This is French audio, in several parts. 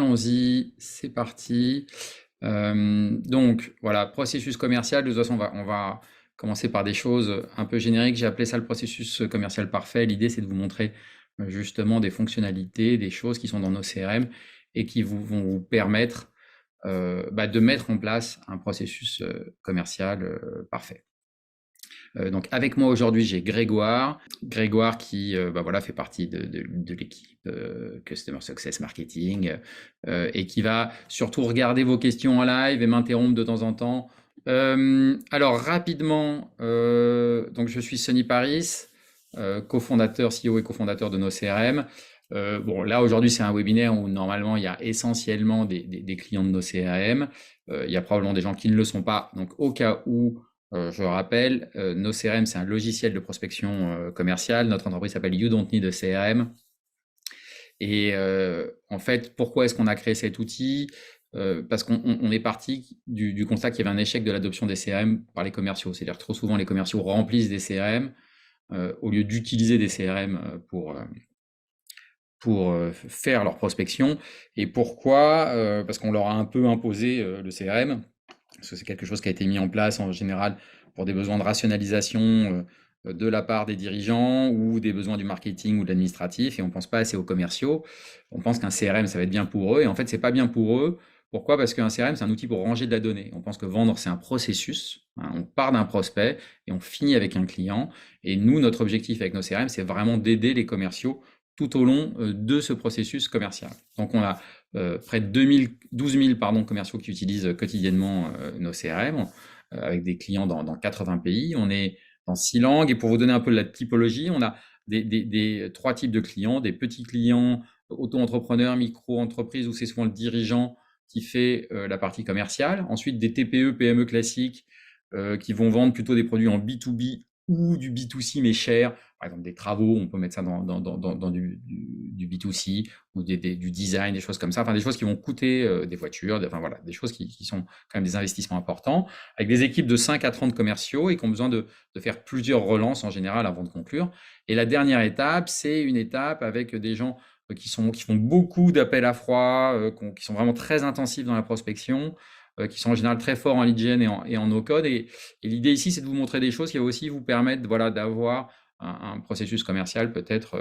allons-y, c'est parti. Donc, voilà, processus commercial. De toute façon, on va commencer par des choses un peu génériques. J'ai appelé ça le processus commercial parfait. L'idée, c'est de vous montrer justement des fonctionnalités, des choses qui sont dans nos CRM et qui vont vous permettre de mettre en place un processus commercial parfait. Donc avec moi aujourd'hui, j'ai Grégoire. Grégoire qui voilà, fait partie de l'équipe Customer Success Marketing et qui va surtout regarder vos questions en live et m'interrompre de temps en temps. Alors rapidement, donc je suis Sonny Paris, cofondateur, CEO et cofondateur de nos CRM. Bon, là aujourd'hui c'est un webinaire où normalement il y a essentiellement des clients de nos CRM. Il y a probablement des gens qui ne le sont pas. Donc au cas où, je rappelle, nos CRM, c'est un logiciel de prospection commerciale. Notre entreprise s'appelle You Don't Need a CRM. Et en fait, pourquoi est-ce qu'on a créé cet outil? Parce qu'on est parti du constat qu'il y avait un échec de l'adoption des CRM par les commerciaux. C'est-à-dire que trop souvent, les commerciaux remplissent des CRM au lieu d'utiliser des CRM pour faire leur prospection. Et pourquoi? Parce qu'on leur a un peu imposé le CRM. Parce que c'est quelque chose qui a été mis en place en général pour des besoins de rationalisation de la part des dirigeants ou des besoins du marketing ou de l'administratif, et on ne pense pas assez aux commerciaux. On pense qu'un CRM, ça va être bien pour eux, et en fait, c'est pas bien pour eux. Pourquoi? Parce qu'un CRM, c'est un outil pour ranger de la donnée. On pense que vendre, c'est un processus, hein. On part d'un prospect et on finit avec un client. Et nous, notre objectif avec nos CRM, c'est vraiment d'aider les commerciaux tout au long de ce processus commercial. Donc, on a près de 12 000 commerciaux qui utilisent quotidiennement nos CRM, avec des clients dans 80 pays. On est dans 6 langues. Et pour vous donner un peu de la typologie, on a des 3 types de clients: des petits clients, auto-entrepreneurs, micro-entreprises, où c'est souvent le dirigeant qui fait la partie commerciale. Ensuite, des TPE, PME classiques qui vont vendre plutôt des produits en B2B ou du B2C mais cher. Par exemple, des travaux, on peut mettre ça dans du B2C, ou du design, des choses comme ça. Enfin, des choses qui vont coûter des voitures, enfin voilà, des choses qui sont quand même des investissements importants, avec des équipes de 5 à 30 commerciaux et qui ont besoin de faire plusieurs relances en général avant de conclure. Et la dernière étape, c'est une étape avec des gens qui font beaucoup d'appels à froid, qui sont vraiment très intensifs dans la prospection, qui sont en général très forts en lead gen et en no-code. Et l'idée ici, c'est de vous montrer des choses qui vont aussi vous permettre, voilà, d'avoir un processus commercial peut-être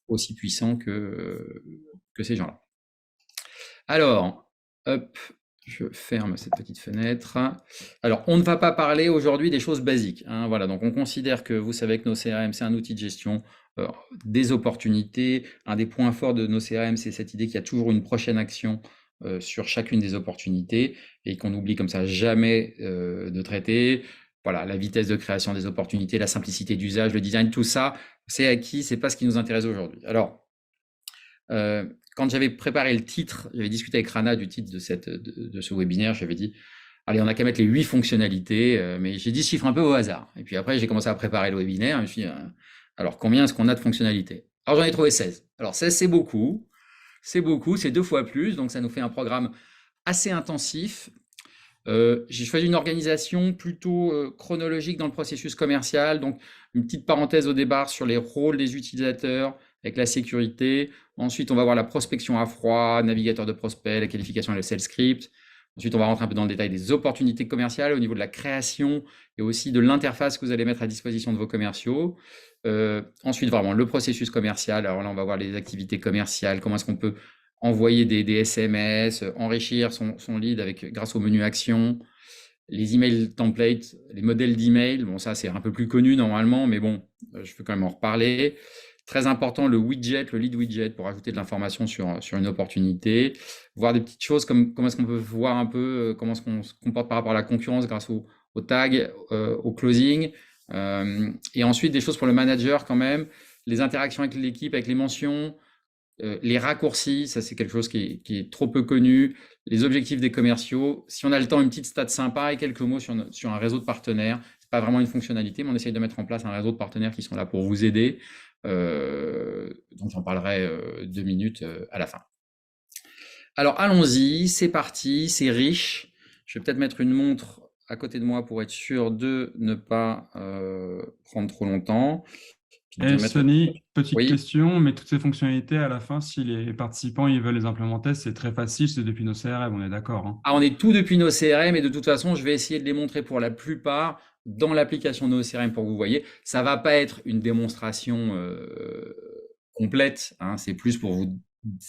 aussi puissant que ces gens-là. Alors, hop, je ferme cette petite fenêtre. Alors, on ne va pas parler aujourd'hui des choses basiques, hein, voilà, donc on considère que vous savez que nos CRM, c'est un outil de gestion des opportunités. Un des points forts de nos CRM, c'est cette idée qu'il y a toujours une prochaine action sur chacune des opportunités et qu'on n'oublie comme ça jamais de traiter. Voilà, la vitesse de création des opportunités, la simplicité d'usage, le design, tout ça, c'est acquis, c'est pas ce qui nous intéresse aujourd'hui. Alors, quand j'avais préparé le titre, j'avais discuté avec Rana du titre de ce webinaire, j'avais dit, allez, on n'a qu'à mettre les 8 fonctionnalités, mais j'ai dit ce chiffre un peu au hasard. Et puis après, j'ai commencé à préparer le webinaire, et je me suis dit, alors combien est-ce qu'on a de fonctionnalités? Alors j'en ai trouvé 16. Alors 16, c'est beaucoup, c'est 2 fois plus, donc ça nous fait un programme assez intensif. J'ai choisi une organisation plutôt chronologique dans le processus commercial, donc une petite parenthèse au départ sur les rôles des utilisateurs avec la sécurité. Ensuite, on va voir la prospection à froid, navigateur de prospects, la qualification et le sales script. Ensuite, on va rentrer un peu dans le détail des opportunités commerciales au niveau de la création et aussi de l'interface que vous allez mettre à disposition de vos commerciaux. Ensuite, vraiment le processus commercial. Alors là, on va voir les activités commerciales, comment est-ce qu'on peut envoyer des SMS, enrichir son lead grâce au menu action, les emails templates, les modèles d'email. Bon, ça, c'est un peu plus connu normalement, mais bon, je peux quand même en reparler. Très important, le widget, le lead widget, pour ajouter de l'information sur une opportunité. Voir des petites choses comme comment est-ce qu'on peut voir un peu comment est-ce qu'on se comporte par rapport à la concurrence grâce au tag, au closing. Et ensuite, des choses pour le manager quand même, les interactions avec l'équipe, avec les mentions, les raccourcis, ça c'est quelque chose qui est trop peu connu, les objectifs des commerciaux. Si on a le temps, une petite stat sympa et quelques mots sur un réseau de partenaires. C'est pas vraiment une fonctionnalité, mais on essaye de mettre en place un réseau de partenaires qui sont là pour vous aider. Donc j'en parlerai 2 minutes à la fin. Alors allons-y, c'est parti, c'est riche. Je vais peut-être mettre une montre à côté de moi pour être sûr de ne pas prendre trop longtemps. Et de mettre. Sony, petite Oui. question, mais toutes ces fonctionnalités, à la fin, si les participants ils veulent les implémenter, c'est très facile, c'est depuis nos CRM, on est d'accord, hein. Ah, on est tout depuis nos CRM et de toute façon, je vais essayer de les montrer pour la plupart dans l'application de nos CRM pour que vous voyez. Ça va pas être une démonstration complète, hein, c'est plus pour vous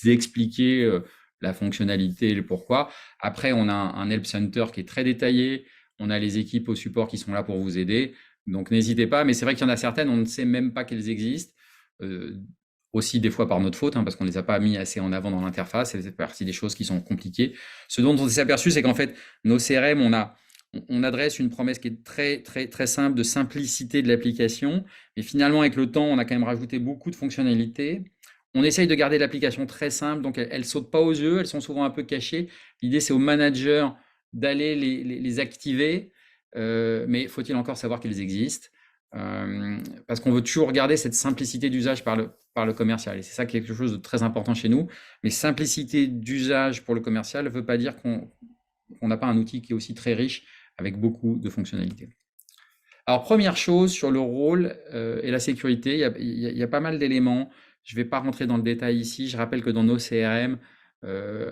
expliquer la fonctionnalité et le pourquoi. Après, on a un Help Center qui est très détaillé. On a les équipes au support qui sont là pour vous aider. Donc, n'hésitez pas. Mais c'est vrai qu'il y en a certaines, on ne sait même pas qu'elles existent. Euh, Aussi des fois par notre faute, hein, parce qu'on ne les a pas mis assez en avant dans l'interface. C'est partie des choses qui sont compliquées. Ce dont on s'est aperçu, c'est qu'en fait, nos CRM, on adresse une promesse qui est très, très, très simple de simplicité de l'application. Et finalement, avec le temps, on a quand même rajouté beaucoup de fonctionnalités. On essaye de garder l'application très simple, donc elles ne sautent pas aux yeux, elles sont souvent un peu cachées. L'idée, c'est au manager d'aller les activer, mais faut-il encore savoir qu'elles existent? Parce qu'on veut toujours garder cette simplicité d'usage par le commercial. Et c'est ça quelque chose de très important chez nous. Mais simplicité d'usage pour le commercial ne veut pas dire qu'on n'a pas un outil qui est aussi très riche avec beaucoup de fonctionnalités. Alors, première chose sur le rôle et la sécurité, il y a pas mal d'éléments. Je ne vais pas rentrer dans le détail ici. Je rappelle que dans nos CRM,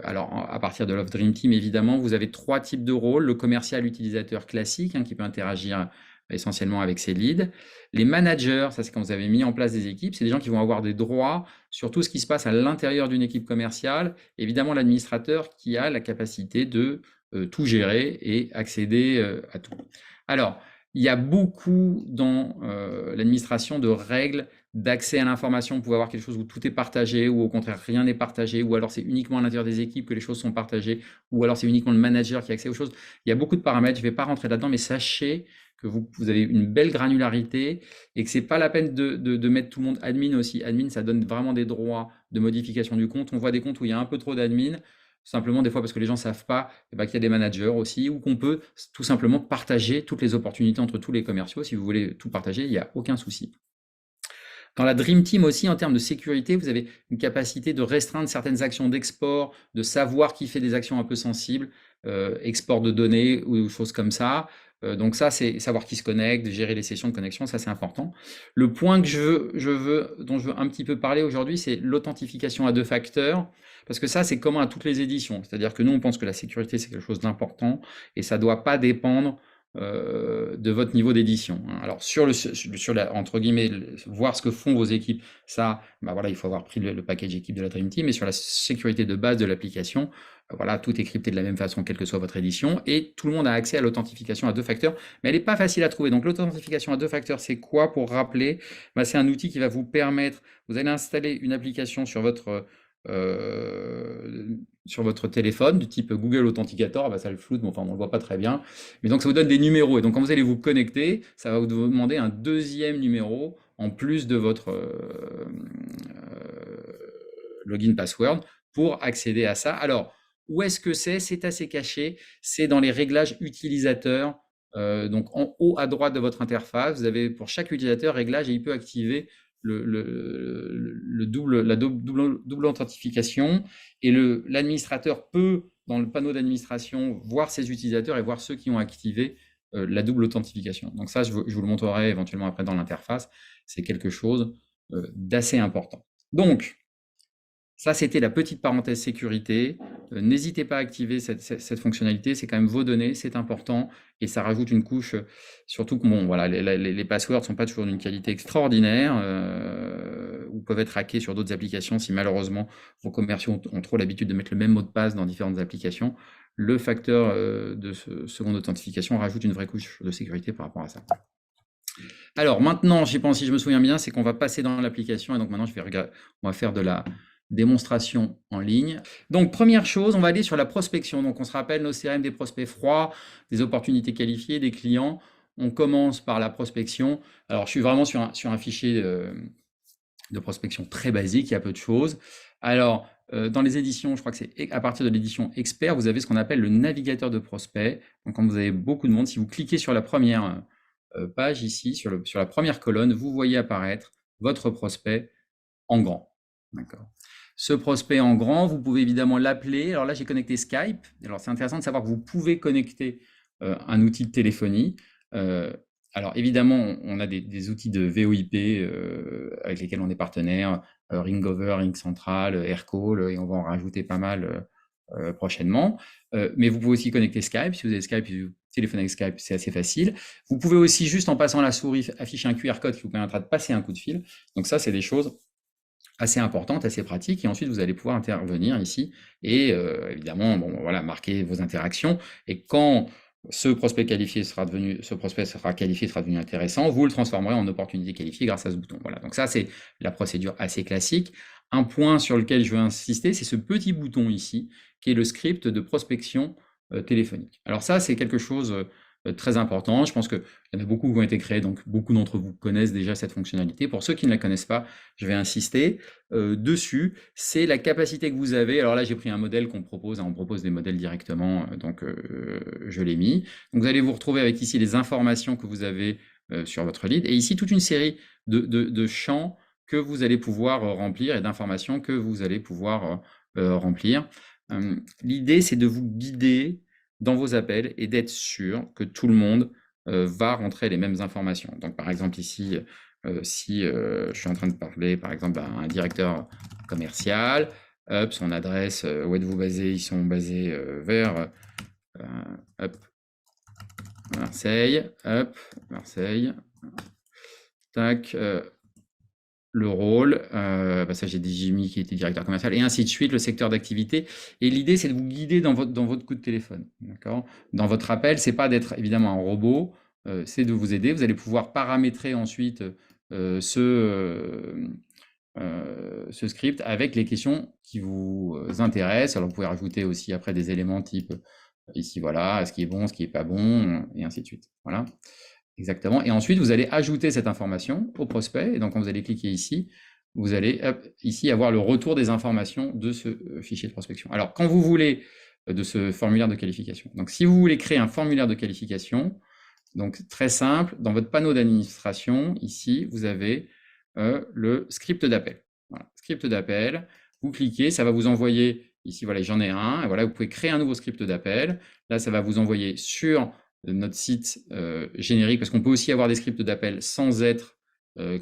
alors à partir de l'offre Dream Team, évidemment, vous avez 3 types de rôles. Le commercial utilisateur classique, hein, qui peut interagir essentiellement avec ses leads. Les managers, ça c'est quand vous avez mis en place des équipes, c'est des gens qui vont avoir des droits sur tout ce qui se passe à l'intérieur d'une équipe commerciale. Évidemment, l'administrateur qui a la capacité de tout gérer et accéder à tout. Alors, il y a beaucoup dans l'administration de règles d'accès à l'information. Vous pouvez avoir quelque chose où tout est partagé, ou au contraire rien n'est partagé, ou alors c'est uniquement à l'intérieur des équipes que les choses sont partagées, ou alors c'est uniquement le manager qui a accès aux choses. Il y a beaucoup de paramètres, je ne vais pas rentrer là-dedans, mais sachez que vous avez une belle granularité et que ce n'est pas la peine de mettre tout le monde admin aussi. Admin, ça donne vraiment des droits de modification du compte. On voit des comptes où il y a un peu trop d'admin, simplement des fois parce que les gens ne savent pas qu'il y a des managers aussi, ou qu'on peut tout simplement partager toutes les opportunités entre tous les commerciaux. Si vous voulez tout partager, il n'y a aucun souci. Dans la Dream Team aussi, en termes de sécurité, vous avez une capacité de restreindre certaines actions d'export, de savoir qui fait des actions un peu sensibles, export de données ou choses comme ça. Donc ça, c'est savoir qui se connecte, gérer les sessions de connexion, ça c'est important. Le point que dont je veux un petit peu parler aujourd'hui, c'est l'authentification à 2 facteurs, parce que ça, c'est commun à toutes les éditions. C'est-à-dire que nous, on pense que la sécurité, c'est quelque chose d'important, et ça ne doit pas dépendre de votre niveau d'édition. Alors entre guillemets, voir ce que font vos équipes, ça, bah voilà, il faut avoir pris le package équipe de la Dream Team. Mais sur la sécurité de base de l'application, voilà, tout est crypté de la même façon, quelle que soit votre édition, et tout le monde a accès à l'authentification à 2 facteurs, mais elle n'est pas facile à trouver. Donc l'authentification à 2 facteurs, c'est quoi? Pour rappeler, bah, c'est un outil qui va vous permettre, vous allez installer une application sur votre téléphone du type Google Authenticator, bah ça le floute, mais enfin on ne le voit pas très bien. Mais donc ça vous donne des numéros. Et donc quand vous allez vous connecter, ça va vous demander un deuxième numéro en plus de votre login password pour accéder à ça. Alors, où est-ce que c'est? C'est assez caché. C'est dans les réglages utilisateurs. Donc en haut à droite de votre interface, vous avez pour chaque utilisateur réglage et il peut activer la double authentification, et l'administrateur peut, dans le panneau d'administration, voir ses utilisateurs et voir ceux qui ont activé la double authentification. Donc ça, je vous le montrerai éventuellement après dans l'interface. C'est quelque chose d'assez important. Donc, ça, c'était la petite parenthèse sécurité. N'hésitez pas à activer cette fonctionnalité, c'est quand même vos données, c'est important, et ça rajoute une couche, surtout que bon, voilà, les passwords ne sont pas toujours d'une qualité extraordinaire, ou peuvent être hackés sur d'autres applications si malheureusement vos commerciaux ont trop l'habitude de mettre le même mot de passe dans différentes applications. Le facteur de seconde authentification rajoute une vraie couche de sécurité par rapport à ça. Alors maintenant, si je me souviens bien, c'est qu'on va passer dans l'application, et donc maintenant on va faire de la démonstration en ligne. Donc première chose, on va aller sur la prospection. Donc on se rappelle nos CRM, des prospects froids, des opportunités qualifiées, des clients. On commence par la prospection. Alors je suis vraiment sur un fichier de prospection très basique, il y a peu de choses. Alors dans les éditions, je crois que c'est à partir de l'édition expert, vous avez ce qu'on appelle le navigateur de prospects. Donc quand vous avez beaucoup de monde, si vous cliquez sur la première page ici, sur la première colonne, vous voyez apparaître votre prospect en grand. D'accord. Ce prospect en grand, vous pouvez évidemment l'appeler. Alors là, j'ai connecté Skype. Alors c'est intéressant de savoir que vous pouvez connecter un outil de téléphonie. Alors évidemment, on a des outils de VoIP avec lesquels on est partenaire, Ringover, RingCentral, Aircall, et on va en rajouter pas mal prochainement. Mais vous pouvez aussi connecter Skype. Si vous avez Skype, si vous téléphonez avec Skype, c'est assez facile. Vous pouvez aussi, juste en passant la souris, afficher un QR code qui vous permettra de passer un coup de fil. Donc ça, c'est des choses assez importantes, assez pratiques. Et ensuite, vous allez pouvoir intervenir ici et évidemment, bon, voilà, marquer vos interactions. Et quand ce prospect sera qualifié, sera devenu intéressant, vous le transformerez en opportunité qualifiée grâce à ce bouton. Voilà, donc ça, c'est la procédure assez classique. Un point sur lequel je veux insister, c'est ce petit bouton ici, qui est le script de prospection téléphonique. Alors ça, c'est quelque chose très important. Je pense qu'il y en a beaucoup qui ont été créés, donc beaucoup d'entre vous connaissent déjà cette fonctionnalité. Pour ceux qui ne la connaissent pas, je vais insister dessus. C'est la capacité que vous avez. Alors là, j'ai pris un modèle qu'on propose. On propose des modèles directement, donc je l'ai mis. Donc vous allez vous retrouver avec ici les informations que vous avez sur votre lead. Et ici, toute une série de champs que vous allez pouvoir remplir et d'informations que vous allez pouvoir remplir. L'idée, c'est de vous guider dans vos appels et d'être sûr que tout le monde va rentrer les mêmes informations. Donc, par exemple, ici, si je suis en train de parler, par exemple, à un directeur commercial, hop, son adresse, où êtes-vous basé? Ils sont basés vers hop, Marseille, hop, Marseille, tac, le rôle, ça j'ai dit Jimmy qui était directeur commercial, et ainsi de suite, le secteur d'activité. Et l'idée, c'est de vous guider dans votre coup de téléphone. D'accord? Dans votre appel, c'est pas d'être évidemment un robot, c'est de vous aider. Vous allez pouvoir paramétrer ensuite ce script avec les questions qui vous intéressent. Alors vous pouvez rajouter aussi après des éléments type ici, voilà, ce qui est bon, ce qui n'est pas bon, et ainsi de suite. Voilà. Exactement. Et ensuite, vous allez ajouter cette information au prospect. Et donc, quand vous allez cliquer ici, vous allez ici avoir le retour des informations de ce fichier de prospection. Alors, quand vous voulez de ce formulaire de qualification. Donc, si vous voulez créer un formulaire de qualification, donc très simple, dans votre panneau d'administration, ici, vous avez le script d'appel. Voilà, script d'appel. Vous cliquez, ça va vous envoyer ici. Voilà, j'en ai un. Et voilà, vous pouvez créer un nouveau script d'appel. Là, ça va vous envoyer sur notre site générique, parce qu'on peut aussi avoir des scripts d'appel sans être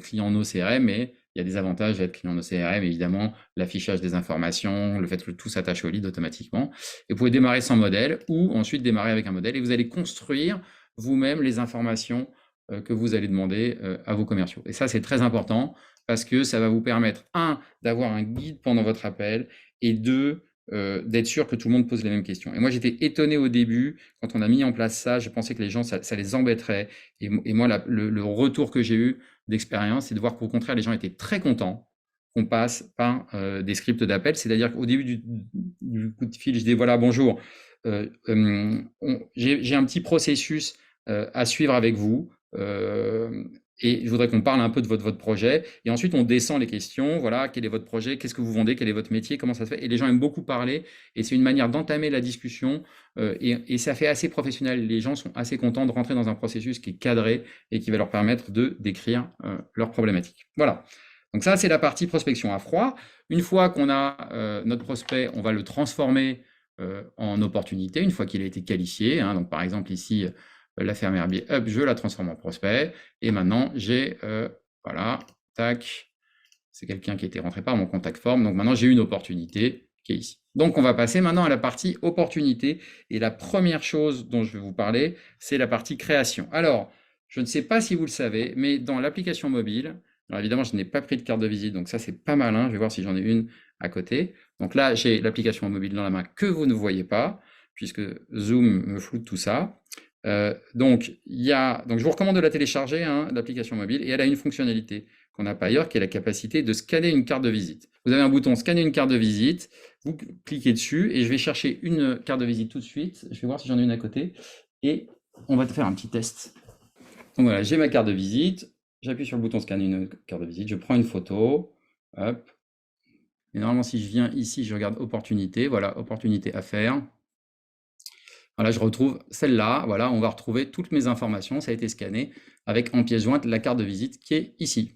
client no CRM, mais il y a des avantages à être client no CRM, évidemment, l'affichage des informations, le fait que tout s'attache au lead automatiquement. Et vous pouvez démarrer sans modèle ou ensuite démarrer avec un modèle et vous allez construire vous-même les informations que vous allez demander à vos commerciaux. Et ça, c'est très important parce que ça va vous permettre, un, d'avoir un guide pendant votre appel et deux, d'être sûr que tout le monde pose les mêmes questions. Et moi, j'étais étonné au début, quand on a mis en place ça, je pensais que les gens, ça les embêterait. Et moi, le retour que j'ai eu d'expérience, c'est de voir qu'au contraire, les gens étaient très contents qu'on passe par des scripts d'appel. C'est-à-dire qu'au début du coup de fil, je dis, voilà, bonjour, j'ai un petit processus à suivre avec vous. Et je voudrais qu'on parle un peu de votre projet. Et ensuite, on descend les questions. Voilà, quel est votre projet? Qu'est-ce que vous vendez? Quel est votre métier? Comment ça se fait? Et les gens aiment beaucoup parler. Et c'est une manière d'entamer la discussion. Et ça fait assez professionnel. Les gens sont assez contents de rentrer dans un processus qui est cadré et qui va leur permettre de décrire leurs problématiques. Voilà. Donc ça, c'est la partie prospection à froid. Une fois qu'on a notre prospect, on va le transformer en opportunité, une fois qu'il a été qualifié. Hein. Donc, par exemple, ici, la ferme herbier, hop, je la transforme en prospect. Et maintenant, j'ai, voilà, tac, c'est quelqu'un qui était rentré par mon contact form. Donc maintenant, j'ai une opportunité qui est ici. Donc, on va passer maintenant à la partie opportunité. Et la première chose dont je vais vous parler, c'est la partie création. Alors, je ne sais pas si vous le savez, mais dans l'application mobile, alors évidemment, je n'ai pas pris de carte de visite, donc ça, c'est pas malin. Je vais voir si j'en ai une à côté. Donc là, j'ai l'application mobile dans la main que vous ne voyez pas, puisque Zoom me floute tout ça. Donc, je vous recommande de la télécharger, hein, l'application mobile, et elle a une fonctionnalité qu'on n'a pas ailleurs, qui est la capacité de scanner une carte de visite. Vous avez un bouton scanner une carte de visite, vous cliquez dessus, et je vais chercher une carte de visite tout de suite. Je vais voir si j'en ai une à côté, et on va faire un petit test. Donc voilà, j'ai ma carte de visite, j'appuie sur le bouton scanner une carte de visite, je prends une photo, hop, et normalement si je viens ici, je regarde opportunité, voilà, opportunité à faire. Voilà, je retrouve celle-là, voilà, on va retrouver toutes mes informations, ça a été scanné, avec en pièce jointe la carte de visite qui est ici.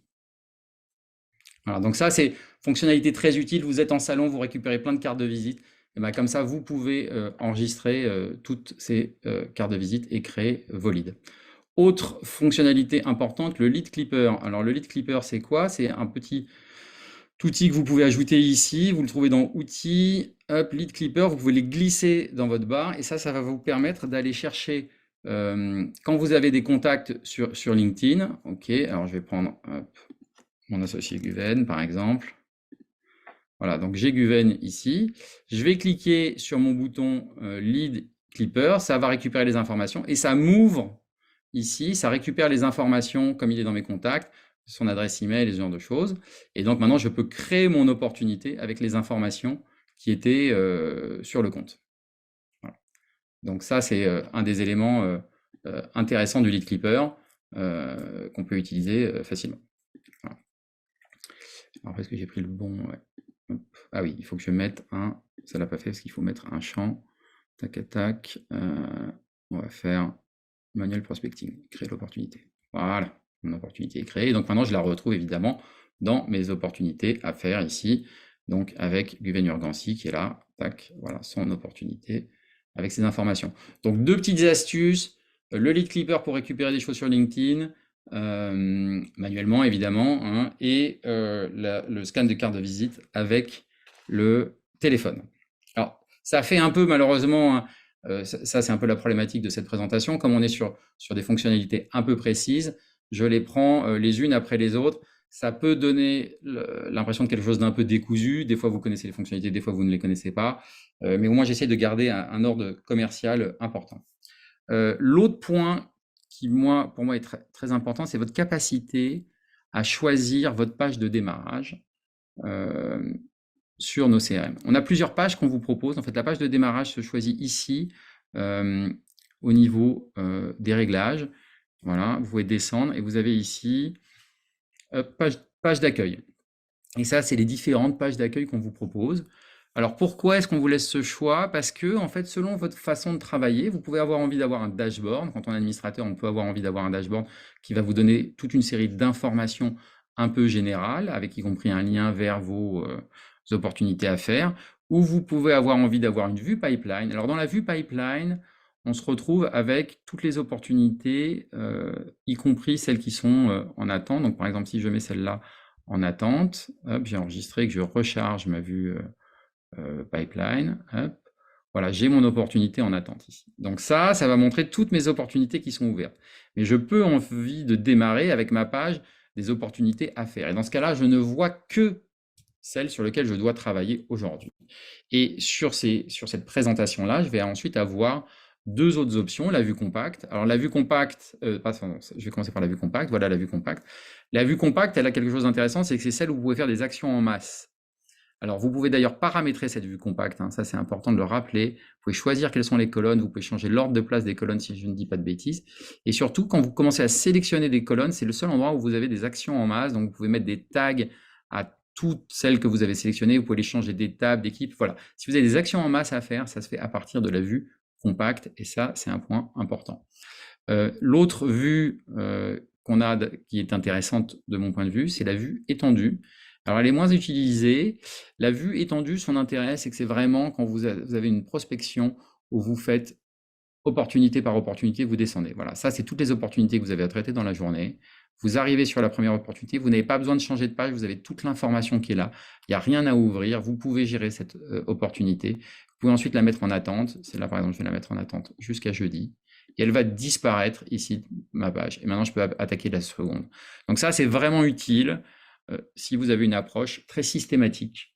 Voilà, donc ça c'est fonctionnalité très utile, vous êtes en salon, vous récupérez plein de cartes de visite, et bien comme ça vous pouvez enregistrer toutes ces cartes de visite et créer vos leads. Autre fonctionnalité importante, le lead clipper. Alors le lead clipper, c'est quoi? C'est un petit outil que vous pouvez ajouter ici. Vous le trouvez dans Outils, Up, lead clipper. Vous pouvez les glisser dans votre barre et ça va vous permettre d'aller chercher quand vous avez des contacts sur LinkedIn. Ok, alors je vais prendre mon associé Guven par exemple. Voilà, donc j'ai Guven ici. Je vais cliquer sur mon bouton lead clipper. Ça va récupérer les informations et ça m'ouvre ici. Ça récupère les informations comme il est dans mes contacts, son adresse email et ce genre de choses. Et donc maintenant, je peux créer mon opportunité avec les informations qui étaient sur le compte. Voilà. Donc ça, c'est un des éléments intéressants du lead clipper qu'on peut utiliser facilement. Voilà. Alors, est-ce que j'ai pris le bon? Ouais. Ah oui, il faut que je mette un, ça l'a pas fait parce qu'il faut mettre un champ, tac, tac, on va faire manuel prospecting, créer l'opportunité. Voilà, mon opportunité est créée, donc maintenant je la retrouve évidemment dans mes opportunités à faire ici, donc avec Guven Urgancy qui est là, tac, voilà son opportunité avec ses informations. Donc deux petites astuces, le lead clipper pour récupérer des choses sur LinkedIn, manuellement évidemment, hein, et le scan de carte de visite avec le téléphone. Alors, ça fait un peu malheureusement, hein, ça c'est un peu la problématique de cette présentation, comme on est sur des fonctionnalités un peu précises, je les prends les unes après les autres, ça peut donner l'impression de quelque chose d'un peu décousu, des fois vous connaissez les fonctionnalités, des fois vous ne les connaissez pas, mais au moins j'essaie de garder un ordre commercial important. L'autre point qui, pour moi, est très, très important, c'est votre capacité à choisir votre page de démarrage sur nos CRM. On a plusieurs pages qu'on vous propose. En fait, la page de démarrage se choisit ici au niveau des réglages. Voilà, vous pouvez descendre et vous avez ici page d'accueil. Et ça, c'est les différentes pages d'accueil qu'on vous propose. Alors pourquoi est-ce qu'on vous laisse ce choix? Parce que, en fait, selon votre façon de travailler, vous pouvez avoir envie d'avoir un dashboard. Quand on est administrateur, on peut avoir envie d'avoir un dashboard qui va vous donner toute une série d'informations un peu générales, avec y compris un lien vers vos opportunités à faire. Ou vous pouvez avoir envie d'avoir une vue pipeline. Alors dans la vue pipeline, on se retrouve avec toutes les opportunités, y compris celles qui sont en attente. Donc par exemple, si je mets celle-là en attente, hop, j'ai enregistré que je recharge ma vue pipeline, hop. Voilà, j'ai mon opportunité en attente ici. Donc ça va montrer toutes mes opportunités qui sont ouvertes. Mais je peux envie de démarrer avec ma page des opportunités à faire. Et dans ce cas-là, je ne vois que celles sur lesquelles je dois travailler aujourd'hui. Et sur cette présentation-là, je vais ensuite avoir deux autres options, la vue compacte. Alors la vue compacte, je vais commencer par la vue compacte. Voilà la vue compacte. La vue compacte, elle a quelque chose d'intéressant, c'est que c'est celle où vous pouvez faire des actions en masse. Alors, vous pouvez d'ailleurs paramétrer cette vue compacte, hein, ça c'est important de le rappeler. Vous pouvez choisir quelles sont les colonnes, vous pouvez changer l'ordre de place des colonnes si je ne dis pas de bêtises. Et surtout, quand vous commencez à sélectionner des colonnes, c'est le seul endroit où vous avez des actions en masse, donc vous pouvez mettre des tags à toutes celles que vous avez sélectionnées, vous pouvez les changer des tables, d'équipes, voilà. Si vous avez des actions en masse à faire, ça se fait à partir de la vue compacte, et ça c'est un point important. L'autre vue qu'on a, qui est intéressante de mon point de vue, c'est la vue étendue. Alors, elle est moins utilisée. La vue étendue, son intérêt, c'est que c'est vraiment quand vous avez une prospection où vous faites opportunité par opportunité, vous descendez. Voilà, ça, c'est toutes les opportunités que vous avez à traiter dans la journée. Vous arrivez sur la première opportunité, vous n'avez pas besoin de changer de page, vous avez toute l'information qui est là. Il n'y a rien à ouvrir, vous pouvez gérer cette opportunité. Vous pouvez ensuite la mettre en attente. Celle-là, par exemple, je vais la mettre en attente jusqu'à jeudi. Et elle va disparaître ici, ma page. Et maintenant, je peux attaquer la seconde. Donc ça, c'est vraiment utile si vous avez une approche très systématique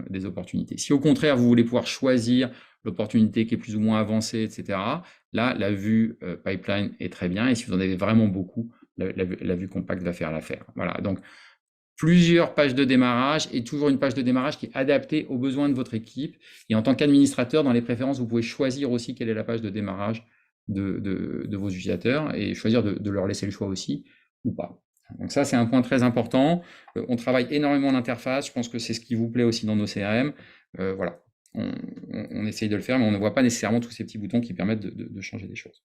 des opportunités. Si au contraire, vous voulez pouvoir choisir l'opportunité qui est plus ou moins avancée, etc., là, la vue pipeline est très bien. Et si vous en avez vraiment beaucoup, la vue compacte va faire l'affaire. Voilà, donc plusieurs pages de démarrage et toujours une page de démarrage qui est adaptée aux besoins de votre équipe. Et en tant qu'administrateur, dans les préférences, vous pouvez choisir aussi quelle est la page de démarrage de vos utilisateurs et choisir de leur laisser le choix aussi ou pas. Donc ça, c'est un point très important. On travaille énormément l'interface. Je pense que c'est ce qui vous plaît aussi dans nos CRM. Voilà, on essaye de le faire, mais on ne voit pas nécessairement tous ces petits boutons qui permettent de changer des choses.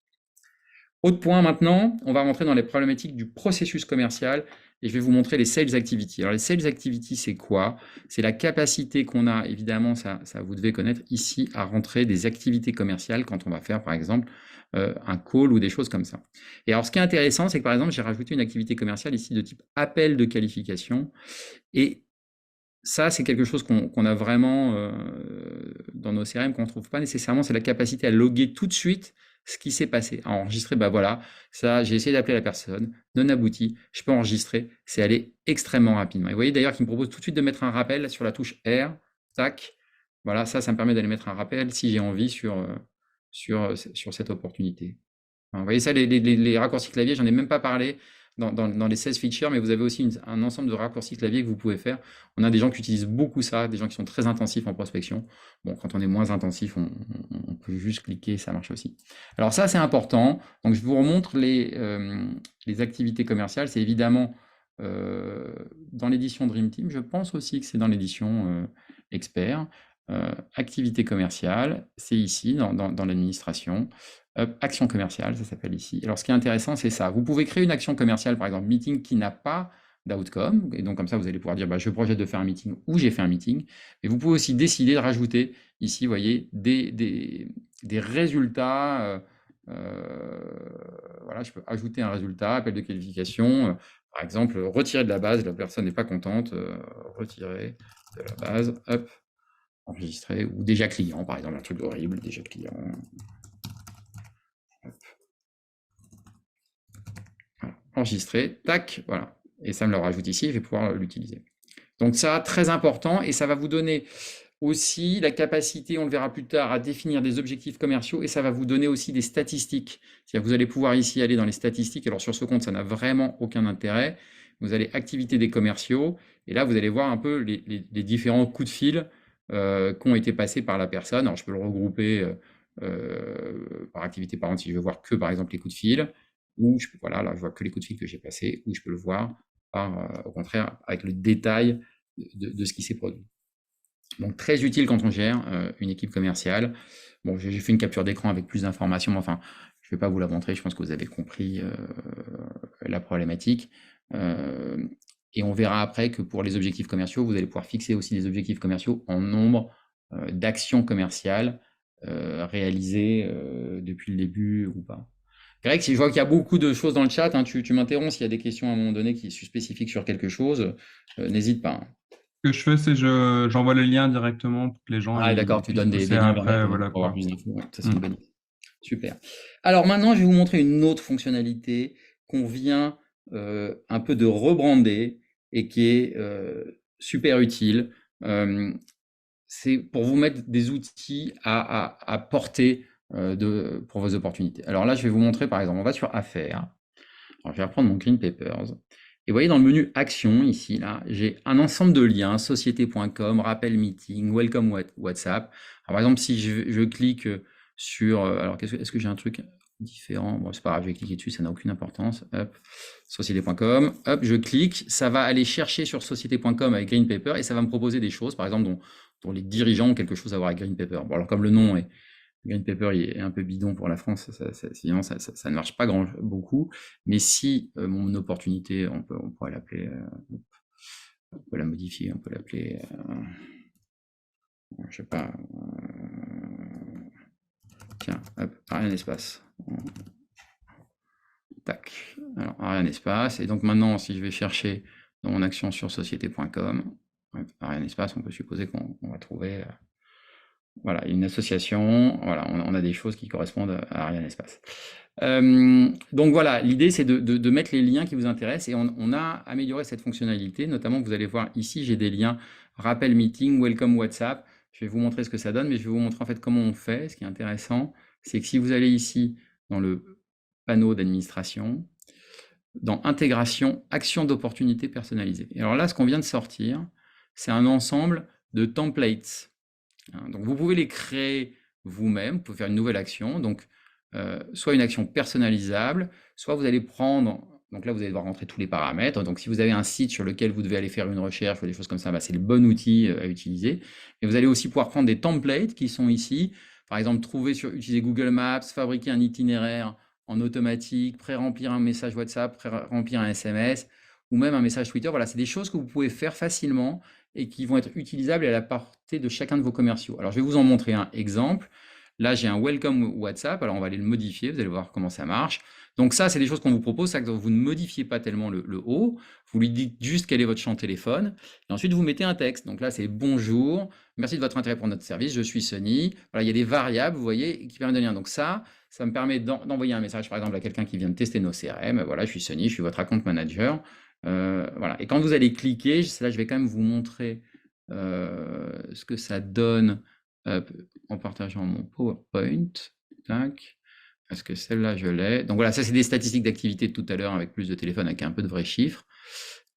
Autre point maintenant, on va rentrer dans les problématiques du processus commercial et je vais vous montrer les sales activities. Alors les sales activities, c'est quoi? C'est la capacité qu'on a, évidemment, ça vous devez connaître ici, à rentrer des activités commerciales quand on va faire, par exemple, un call ou des choses comme ça. Et alors, ce qui est intéressant, c'est que par exemple, j'ai rajouté une activité commerciale ici de type appel de qualification. Et ça, c'est quelque chose qu'on a vraiment dans nos CRM, qu'on ne trouve pas nécessairement, c'est la capacité à loguer tout de suite ce qui s'est passé, à enregistrer, bah voilà, ça, j'ai essayé d'appeler la personne, non abouti, je peux enregistrer, c'est allé extrêmement rapidement. Et vous voyez d'ailleurs qu'il me propose tout de suite de mettre un rappel sur la touche R, tac, voilà, ça me permet d'aller mettre un rappel si j'ai envie sur cette opportunité. Vous voyez ça, les raccourcis clavier, j'en ai même pas parlé dans les 16 features, mais vous avez aussi un ensemble de raccourcis clavier que vous pouvez faire. On a des gens qui utilisent beaucoup ça, des gens qui sont très intensifs en prospection. Bon, quand on est moins intensif, on peut juste cliquer, ça marche aussi. Alors ça, c'est important. Donc je vous remontre les activités commerciales. C'est évidemment dans l'édition Dream Team. Je pense aussi que c'est dans l'édition Expert. Activité commerciale, c'est ici, dans l'administration. Action commerciale, ça s'appelle ici. Alors, ce qui est intéressant, c'est ça. Vous pouvez créer une action commerciale, par exemple, meeting qui n'a pas d'outcome. Et donc, comme ça, vous allez pouvoir dire, bah, je projette de faire un meeting ou j'ai fait un meeting. Et vous pouvez aussi décider de rajouter ici, vous voyez, des résultats. Voilà, je peux ajouter un résultat, appel de qualification. Par exemple, retirer de la base, la personne n'est pas contente. Retirer de la base, hop, enregistrer. Ou déjà client, par exemple, un truc horrible, déjà client. Enregistrer, tac, voilà. Et ça me le rajoute ici, je vais pouvoir l'utiliser. Donc ça, très important, et ça va vous donner aussi la capacité, on le verra plus tard, à définir des objectifs commerciaux, et ça va vous donner aussi des statistiques. C'est-à-dire que vous allez pouvoir ici aller dans les statistiques. Alors sur ce compte, ça n'a vraiment aucun intérêt. Vous allez activité des commerciaux, et là, vous allez voir un peu les différents coups de fil qui ont été passés par la personne. Alors je peux le regrouper par activité, par exemple, si je veux voir que, par exemple, les coups de fil, ou voilà, là, je vois que les coups de fil que j'ai passés, ou je peux le voir au contraire avec le détail de ce qui s'est produit. Donc très utile quand on gère une équipe commerciale. Bon, j'ai fait une capture d'écran avec plus d'informations, mais enfin, je ne vais pas vous la montrer, je pense que vous avez compris la problématique. Et on verra après que pour les objectifs commerciaux, vous allez pouvoir fixer aussi des objectifs commerciaux en nombre d'actions commerciales réalisées depuis le début ou pas. Greg, si je vois qu'il y a beaucoup de choses dans le chat, hein, tu m'interromps s'il y a des questions à un moment donné qui sont spécifiques sur quelque chose, n'hésite pas. Hein. Ce que je fais, c'est j'envoie le lien directement pour que les gens Ah, d'accord, tu puissent donnes des bosser liens vers la après, pour voilà avoir quoi. plus d'infos. Ouais, ça, c'est une bonne idée. Super. Alors maintenant, je vais vous montrer une autre fonctionnalité qu'on vient un peu de rebrander et qui est super utile. C'est pour vous mettre des outils à portée pour vos opportunités. Alors là, je vais vous montrer, par exemple, on va sur Affaires. Alors, je vais reprendre mon Green Papers. Et vous voyez dans le menu Action, ici, là, j'ai un ensemble de liens, société.com, rappel meeting, welcome WhatsApp. Alors, par exemple, si je clique sur... alors, est-ce que j'ai un truc différent? Bon, c'est pas grave, je vais cliquer dessus, ça n'a aucune importance. Hop, société.com, hop, je clique, ça va aller chercher sur société.com avec Green Paper et ça va me proposer des choses, par exemple, dont les dirigeants ont quelque chose à voir avec Green Paper. Bon, alors, comme le nom est... Green Paper est un peu bidon pour la France, sinon ça ne marche pas beaucoup. Mais si mon opportunité, on pourrait l'appeler, on peut la modifier, on peut l'appeler, je sais pas, tiens, hop, Ariane Espace. Tac, alors Ariane Espace. Et donc maintenant, si je vais chercher dans mon action sur société.com, Ariane Espace, on peut supposer qu'on va trouver... Voilà, une association, voilà, on a des choses qui correspondent à Ariane Espace. Donc voilà, l'idée c'est de mettre les liens qui vous intéressent et on a amélioré cette fonctionnalité, notamment vous allez voir ici, j'ai des liens rappel meeting, welcome WhatsApp. Je vais vous montrer ce que ça donne, mais je vais vous montrer en fait comment on fait. Ce qui est intéressant, c'est que si vous allez ici dans le panneau d'administration, dans intégration, action d'opportunité personnalisée. Et alors là, ce qu'on vient de sortir, c'est un ensemble de templates. Donc vous pouvez les créer vous-même, vous pouvez faire une nouvelle action, donc soit une action personnalisable, soit vous allez prendre, donc là vous allez devoir rentrer tous les paramètres, donc si vous avez un site sur lequel vous devez aller faire une recherche ou des choses comme ça, bah, c'est le bon outil à utiliser. Et vous allez aussi pouvoir prendre des templates qui sont ici, par exemple utiliser Google Maps, fabriquer un itinéraire en automatique, pré-remplir un message WhatsApp, pré-remplir un SMS, ou même un message Twitter, voilà, c'est des choses que vous pouvez faire facilement et qui vont être utilisables à la portée de chacun de vos commerciaux. Alors, je vais vous en montrer un exemple. Là, j'ai un welcome WhatsApp. Alors, on va aller le modifier. Vous allez voir comment ça marche. Donc ça, c'est des choses qu'on vous propose. C'est que vous ne modifiez pas tellement le haut. Vous lui dites juste quel est votre champ téléphone. Et ensuite, vous mettez un texte. Donc là, c'est bonjour. Merci de votre intérêt pour notre service. Je suis Sony. Voilà, il y a des variables, vous voyez, qui permettent de lire. Donc ça me permet d'envoyer un message, par exemple, à quelqu'un qui vient de tester nos CRM. Voilà, je suis Sony, je suis votre account manager. Voilà. Et quand vous allez cliquer, là, je vais quand même vous montrer ce que ça donne en partageant mon PowerPoint. Tac. Parce que celle-là, je l'ai. Donc voilà, ça, c'est des statistiques d'activité de tout à l'heure avec plus de téléphone, avec un peu de vrais chiffres.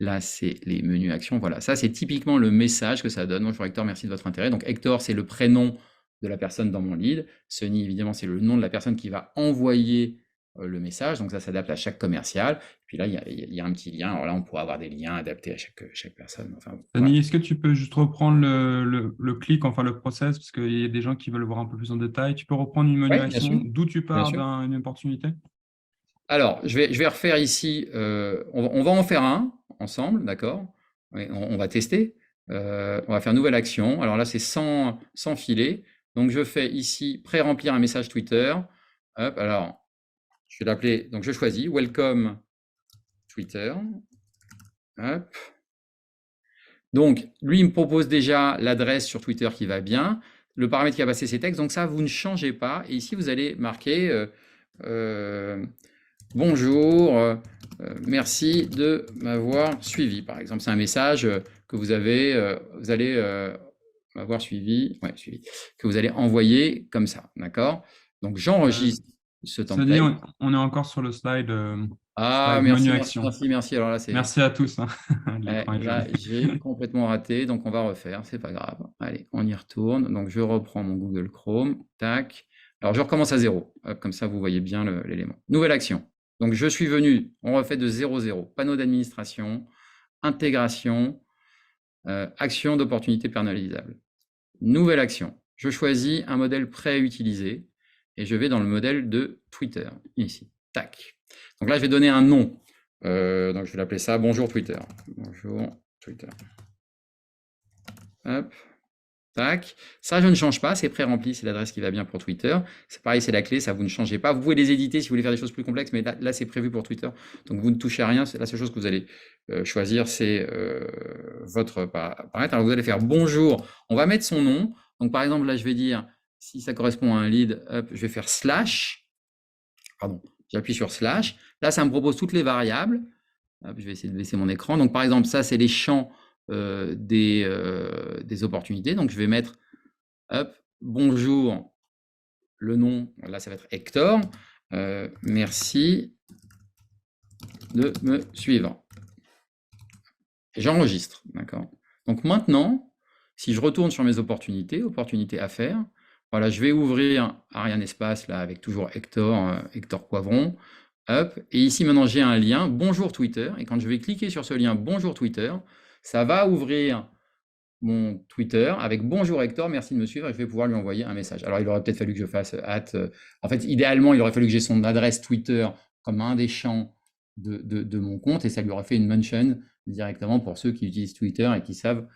Là, c'est les menus actions. Voilà, ça, c'est typiquement le message que ça donne. Bonjour Hector, merci de votre intérêt. Donc Hector, c'est le prénom de la personne dans mon lead. Sony, évidemment, c'est le nom de la personne qui va envoyer le message. Donc ça s'adapte à chaque commercial. Puis là, il y a un petit lien. Alors là, on pourra avoir des liens adaptés à chaque personne. Enfin, Sony, voilà. est-ce que tu peux juste reprendre le clic, enfin le process, parce qu'il y a des gens qui veulent voir un peu plus en détail. Tu peux reprendre une menu Oui, bien sûr. action d'où tu Bien pars sûr. d'une opportunité? Alors, je vais refaire ici, on va en faire un ensemble, d'accord? Ouais, on va tester. On va faire nouvelle action. Alors là, c'est sans filet. Donc, je fais ici pré-remplir un message Twitter. Hop, alors, je vais l'appeler, donc je choisis Welcome Twitter. Hop. Donc, lui, il me propose déjà l'adresse sur Twitter qui va bien, le paramètre qui va passer ses textes. Donc ça, vous ne changez pas. Et ici, vous allez marquer bonjour, merci de m'avoir suivi. Par exemple, c'est un message que vous allez m'avoir suivi, que vous allez envoyer comme ça, d'accord? Donc j'enregistre ce Sony, template. on est encore sur le slide, Ah, slide menu merci, merci, action. merci, merci. Alors là, c'est Merci à tous, hein. L'écran est là, joli. j'ai complètement raté, donc on va refaire, c'est pas grave. Allez, on y retourne. Donc je reprends mon Google Chrome, tac. Alors je recommence à zéro, hop, comme ça vous voyez bien l'élément. Nouvelle action. Donc je suis venu, on refait de 0, panneau d'administration, intégration, action d'opportunité personnalisable. Nouvelle action. Je choisis un modèle prêt à utiliser et je vais dans le modèle de Twitter, ici. Tac. Donc là, je vais donner un nom. Donc je vais l'appeler ça Bonjour Twitter. Bonjour Twitter. Hop. Tac. Ça, je ne change pas, c'est pré-rempli, c'est l'adresse qui va bien pour Twitter. C'est pareil, c'est la clé, ça vous ne changez pas. Vous pouvez les éditer si vous voulez faire des choses plus complexes, mais là c'est prévu pour Twitter. Donc vous ne touchez à rien. La seule chose que vous allez choisir, c'est votre paramètre. Alors vous allez faire bonjour. On va mettre son nom. Donc par exemple, là, je vais dire, si ça correspond à un lead, hop, je vais faire slash. Pardon, j'appuie sur slash. Là, ça me propose toutes les variables. Hop, je vais essayer de baisser mon écran. Donc par exemple, ça, c'est les champs des opportunités. Donc je vais mettre hop, bonjour, le nom, là ça va être Hector, merci de me suivre. J'enregistre, d'accord. Donc maintenant, si je retourne sur mes opportunités à faire, voilà, je vais ouvrir Ariane Espace là avec toujours Hector, Hector Poivron. Hop, et ici maintenant j'ai un lien bonjour Twitter, et quand je vais cliquer sur ce lien bonjour Twitter, ça va ouvrir mon Twitter avec bonjour Hector, merci de me suivre, et je vais pouvoir lui envoyer un message. Alors il aurait peut-être fallu que je fasse en fait idéalement il aurait fallu que j'ai son adresse Twitter comme un des champs de mon compte, et ça lui aurait fait une mention directement pour ceux qui utilisent Twitter et qui savent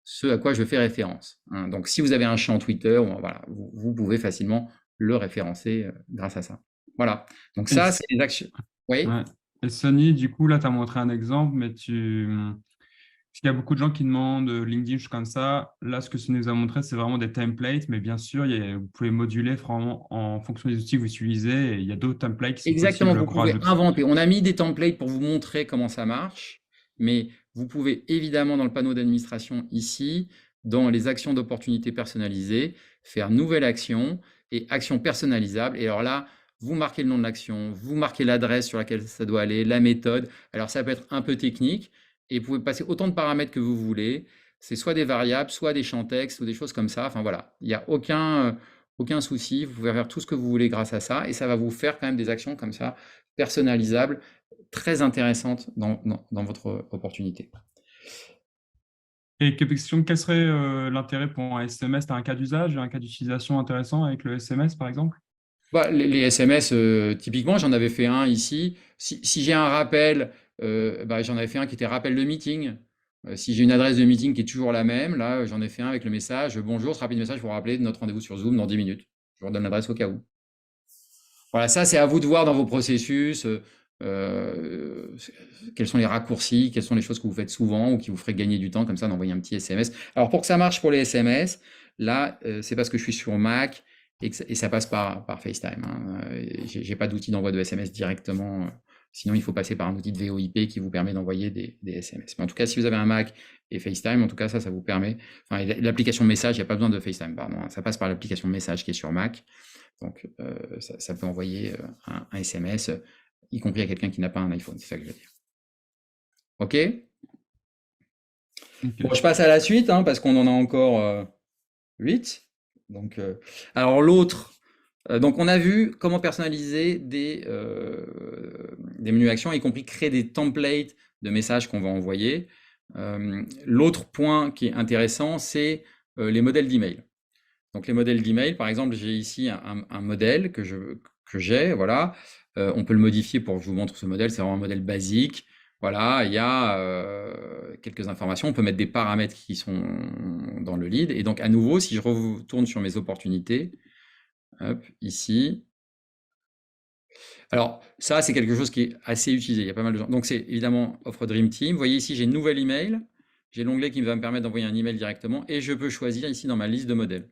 ce à quoi je fais référence, hein. Donc si vous avez un champ Twitter, voilà, vous pouvez facilement le référencer grâce à ça. Voilà, donc Et, ça c'est les actions. Oui. ouais. Et Sony, du coup, là, tu as montré un exemple, mais parce qu'il y a beaucoup de gens qui demandent LinkedIn, comme ça. Là, ce que tu nous as montré, c'est vraiment des templates, mais bien sûr, vous pouvez moduler vraiment en fonction des outils que vous utilisez, et il y a d'autres templates qui sont Exactement, possibles vous qu'on pouvez rajoute. inventer. On a mis des templates pour vous montrer comment ça marche, mais vous pouvez évidemment dans le panneau d'administration ici, dans les actions d'opportunité personnalisées, faire nouvelle action et action personnalisable. Et alors là, vous marquez le nom de l'action, vous marquez l'adresse sur laquelle ça doit aller, la méthode. Alors ça peut être un peu technique et vous pouvez passer autant de paramètres que vous voulez. C'est soit des variables, soit des champs texte ou des choses comme ça. Enfin voilà, il n'y a aucun souci, vous pouvez faire tout ce que vous voulez grâce à ça, et ça va vous faire quand même des actions comme ça, personnalisables, très intéressantes dans votre opportunité. Et question, quel serait l'intérêt pour un SMS? Tu as un cas d'usage, un cas d'utilisation intéressant avec le SMS, par exemple? Bah, les SMS, typiquement, j'en avais fait un ici. Si j'ai un rappel, bah, j'en avais fait un qui était rappel de meeting. Si j'ai une adresse de meeting qui est toujours la même, là, j'en ai fait un avec le message: bonjour, ce rapide message pour rappeler de notre rendez-vous sur Zoom dans 10 minutes. Je vous redonne l'adresse au cas où. Voilà, ça, c'est à vous de voir dans vos processus. Euh, Quels sont les raccourcis, quelles sont les choses que vous faites souvent ou qui vous feraient gagner du temps, comme ça, d'envoyer un petit SMS. Alors, pour que ça marche pour les SMS, là, c'est parce que je suis sur Mac et ça passe par FaceTime. Hein. J'ai pas d'outil d'envoi de SMS directement. Sinon, il faut passer par un outil de VoIP qui vous permet d'envoyer des SMS. Mais en tout cas, si vous avez un Mac et FaceTime, en tout cas, ça vous permet. Enfin, l'application message, il n'y a pas besoin de FaceTime, pardon. Hein. Ça passe par l'application message qui est sur Mac. Donc, ça peut envoyer un SMS, y compris à quelqu'un qui n'a pas un iPhone. C'est ça que je veux dire. OK? Bon, je passe à la suite, hein, parce qu'on en a encore 8. Donc, alors l'autre, donc on a vu comment personnaliser des menus actions, y compris créer des templates de messages qu'on va envoyer. L'autre point qui est intéressant, c'est les modèles d'email. Donc les modèles d'email, par exemple, j'ai ici un modèle que j'ai, voilà. On peut le modifier pour que je vous montre ce modèle, c'est vraiment un modèle basique. Voilà, il y a quelques informations, on peut mettre des paramètres qui sont dans le lead. Et donc à nouveau, si je retourne sur mes opportunités, hop, ici. Alors ça, c'est quelque chose qui est assez utilisé, il y a pas mal de gens. Donc c'est évidemment Offre Dream Team. Vous voyez ici, j'ai nouvel email. J'ai l'onglet qui va me permettre d'envoyer un email directement et je peux choisir ici dans ma liste de modèles.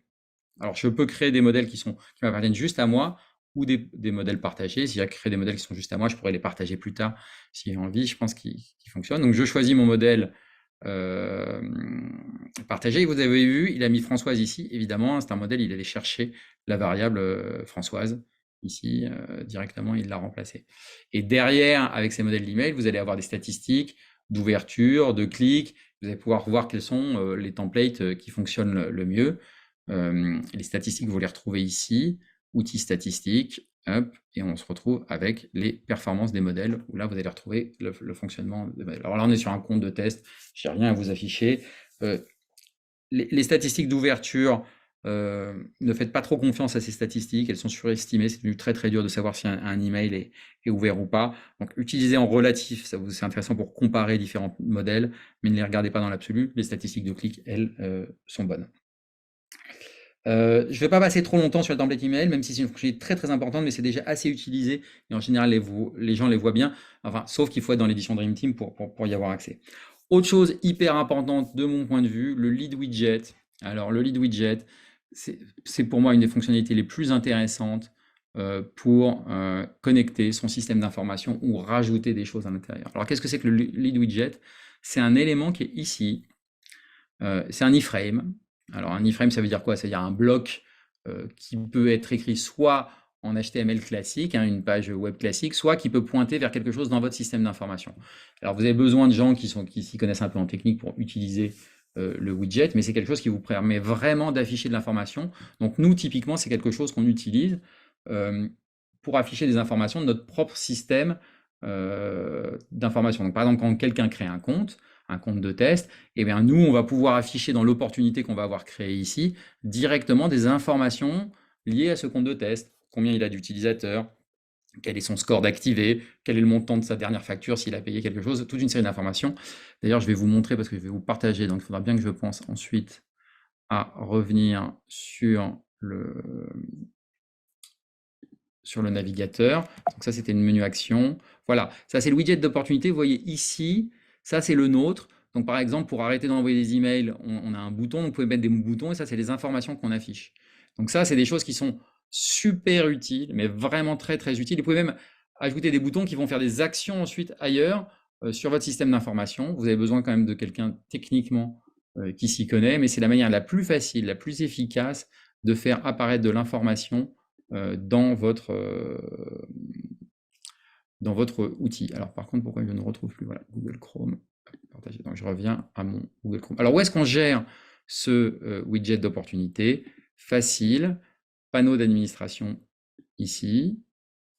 Alors, je peux créer des modèles qui m'appartiennent juste à moi ou des modèles partagés. Si j'ai créé des modèles qui sont juste à moi, je pourrais les partager plus tard si j'ai envie. Je pense qu'ils fonctionnent. Donc, je choisis mon modèle partagé. Et vous avez vu, il a mis Françoise ici. Évidemment, c'est un modèle, il allait chercher la variable Françoise. Ici, directement, il l'a remplacée. Et derrière, avec ces modèles d'email, vous allez avoir des statistiques d'ouverture, de clics. Vous allez pouvoir voir quels sont les templates qui fonctionnent le mieux. Les statistiques, vous les retrouvez ici, outils statistiques, hop, et on se retrouve avec les performances des modèles, où là, vous allez retrouver le fonctionnement des modèles. Alors là, on est sur un compte de test, je n'ai rien à vous afficher. Les statistiques d'ouverture, ne faites pas trop confiance à ces statistiques, elles sont surestimées, c'est devenu très très dur de savoir si un email est ouvert ou pas. Donc utilisez en relatif, c'est intéressant pour comparer différents modèles, mais ne les regardez pas dans l'absolu, les statistiques de clics, elles, sont bonnes. Je ne vais pas passer trop longtemps sur le template email, même si c'est une fonctionnalité très très importante, mais c'est déjà assez utilisé et en général les gens les voient bien, enfin, sauf qu'il faut être dans l'édition Dream Team pour y avoir accès. Autre chose hyper importante de mon point de vue, le lead widget. Alors le lead widget, c'est pour moi une des fonctionnalités les plus intéressantes pour connecter son système d'information ou rajouter des choses à l'intérieur. Alors qu'est-ce que c'est que le lead widget? C'est un élément qui est ici, c'est un iframe. Alors un iframe, ça veut dire quoi? Ça veut dire un bloc qui peut être écrit soit en HTML classique, hein, une page web classique, soit qui peut pointer vers quelque chose dans votre système d'information. Alors vous avez besoin de gens qui s'y connaissent un peu en technique pour utiliser le widget, mais c'est quelque chose qui vous permet vraiment d'afficher de l'information. Donc nous, typiquement, c'est quelque chose qu'on utilise pour afficher des informations de notre propre système d'information. Donc par exemple, quand quelqu'un crée un compte de test, et bien nous, on va pouvoir afficher dans l'opportunité qu'on va avoir créée ici, directement des informations liées à ce compte de test. Combien il a d'utilisateurs, quel est son score d'activé, quel est le montant de sa dernière facture, s'il a payé quelque chose, toute une série d'informations. D'ailleurs, je vais vous montrer parce que je vais vous partager, donc il faudra bien que je pense ensuite à revenir sur le navigateur. Donc ça, c'était une menu action. Voilà, ça c'est le widget d'opportunité. Vous voyez ici, ça c'est le nôtre. Donc par exemple, pour arrêter d'envoyer des emails, on a un bouton, donc vous pouvez mettre des boutons, et ça c'est les informations qu'on affiche. Donc ça, c'est des choses qui sont super utiles, mais vraiment très très utiles. Vous pouvez même ajouter des boutons qui vont faire des actions ensuite ailleurs sur votre système d'information. Vous avez besoin quand même de quelqu'un techniquement qui s'y connaît, mais c'est la manière la plus facile, la plus efficace de faire apparaître de l'information dans votre outil. Alors par contre, pourquoi je ne retrouve plus? Voilà, Google Chrome. Partagé. Donc je reviens à mon Google Chrome. Alors où est-ce qu'on gère ce widget d'opportunité? Facile, panneau d'administration ici.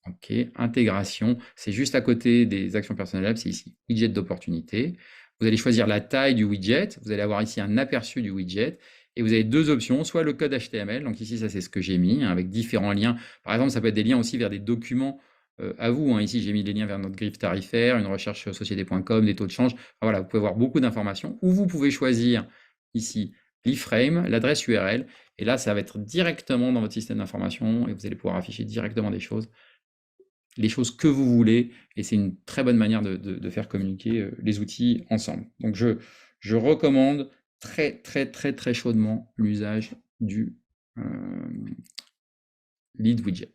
OK, intégration, c'est juste à côté des actions personnelles, c'est ici, widget d'opportunité. Vous allez choisir la taille du widget, vous allez avoir ici un aperçu du widget, et vous avez deux options, soit le code HTML, donc ici ça c'est ce que j'ai mis, hein, avec différents liens. Par exemple, ça peut être des liens aussi vers des documents à vous, hein. Ici j'ai mis des liens vers notre grille tarifaire, une recherche sur société.com, des taux de change. Enfin, voilà, vous pouvez voir beaucoup d'informations, ou vous pouvez choisir ici l'iframe, l'adresse URL, et là, ça va être directement dans votre système d'information et vous allez pouvoir afficher directement les choses que vous voulez, et c'est une très bonne manière de faire communiquer les outils ensemble. Donc, je recommande très, très, très, très chaudement l'usage du lead widget.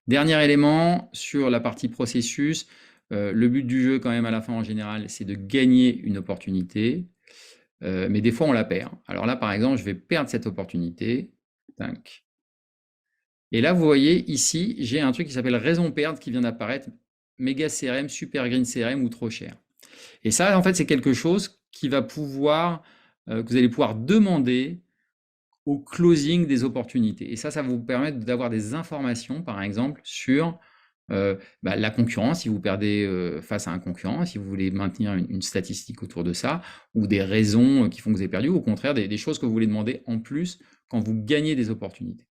Dernier élément sur la partie processus, le but du jeu quand même à la fin en général, c'est de gagner une opportunité, mais des fois on la perd. Alors là par exemple, je vais perdre cette opportunité. Tac. Et là vous voyez ici, j'ai un truc qui s'appelle raison perdre qui vient d'apparaître, méga CRM, super green CRM ou trop cher. Et ça en fait c'est quelque chose qui va pouvoir, que vous allez pouvoir demander au closing des opportunités. Et ça va vous permettre d'avoir des informations, par exemple, sur la concurrence, si vous perdez face à un concurrent, si vous voulez maintenir une statistique autour de ça, ou des raisons qui font que vous avez perdu, ou au contraire, des choses que vous voulez demander en plus quand vous gagnez des opportunités.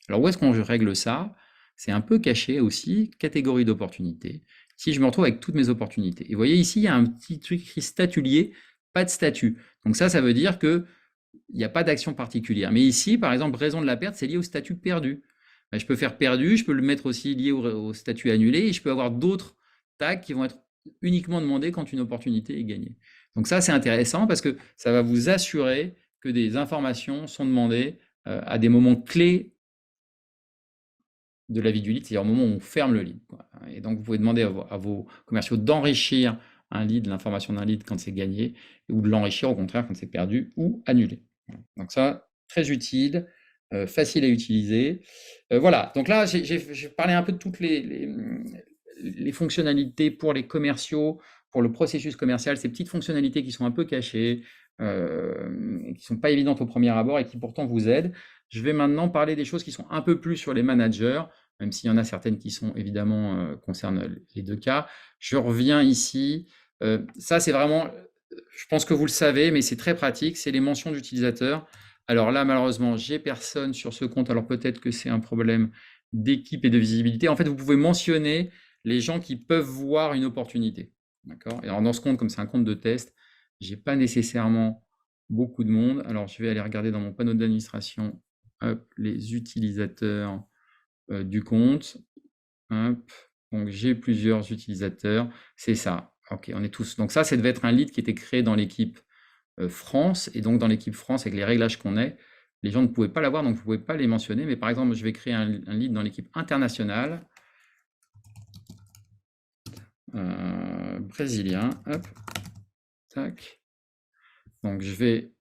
Alors, où est-ce qu'on règle ça? C'est un peu caché aussi, catégorie d'opportunités. Si je me retrouve avec toutes mes opportunités. Et vous voyez ici, il y a un petit truc écrit statulier, pas de statut. Donc ça veut dire que il n'y a pas d'action particulière. Mais ici, par exemple, raison de la perte, c'est lié au statut perdu. Je peux faire perdu, je peux le mettre aussi lié au statut annulé, et je peux avoir d'autres tags qui vont être uniquement demandés quand une opportunité est gagnée. Donc ça, c'est intéressant parce que ça va vous assurer que des informations sont demandées à des moments clés de la vie du lead, c'est-à-dire au moment où on ferme le lead. Et donc, vous pouvez demander à vos commerciaux d'enrichir un lead, l'information d'un lead quand c'est gagné, ou de l'enrichir au contraire quand c'est perdu ou annulé. Donc ça, très utile, facile à utiliser. Voilà, donc là, j'ai parlé un peu de toutes les fonctionnalités pour les commerciaux, pour le processus commercial, ces petites fonctionnalités qui sont un peu cachées, qui ne sont pas évidentes au premier abord et qui pourtant vous aident. Je vais maintenant parler des choses qui sont un peu plus sur les managers, même s'il y en a certaines qui sont évidemment concernent les deux cas. Je reviens ici. Ça, c'est vraiment, je pense que vous le savez, mais c'est très pratique, c'est les mentions d'utilisateurs. Alors là, malheureusement, j'ai personne sur ce compte, alors peut-être que c'est un problème d'équipe et de visibilité. En fait, vous pouvez mentionner les gens qui peuvent voir une opportunité. D'accord? Et alors dans ce compte, comme c'est un compte de test, j'ai pas nécessairement beaucoup de monde. Alors je vais aller regarder dans mon panneau d'administration les utilisateurs du compte. Hop. Donc j'ai plusieurs utilisateurs. C'est ça. Ok, on est tous. Donc ça devait être un lead qui était créé dans l'équipe France. Et donc dans l'équipe France, avec les réglages qu'on est, les gens ne pouvaient pas l'avoir, donc vous ne pouvez pas les mentionner. Mais par exemple, je vais créer un lead dans l'équipe internationale. Brésilien. Hop. Tac. Donc je vais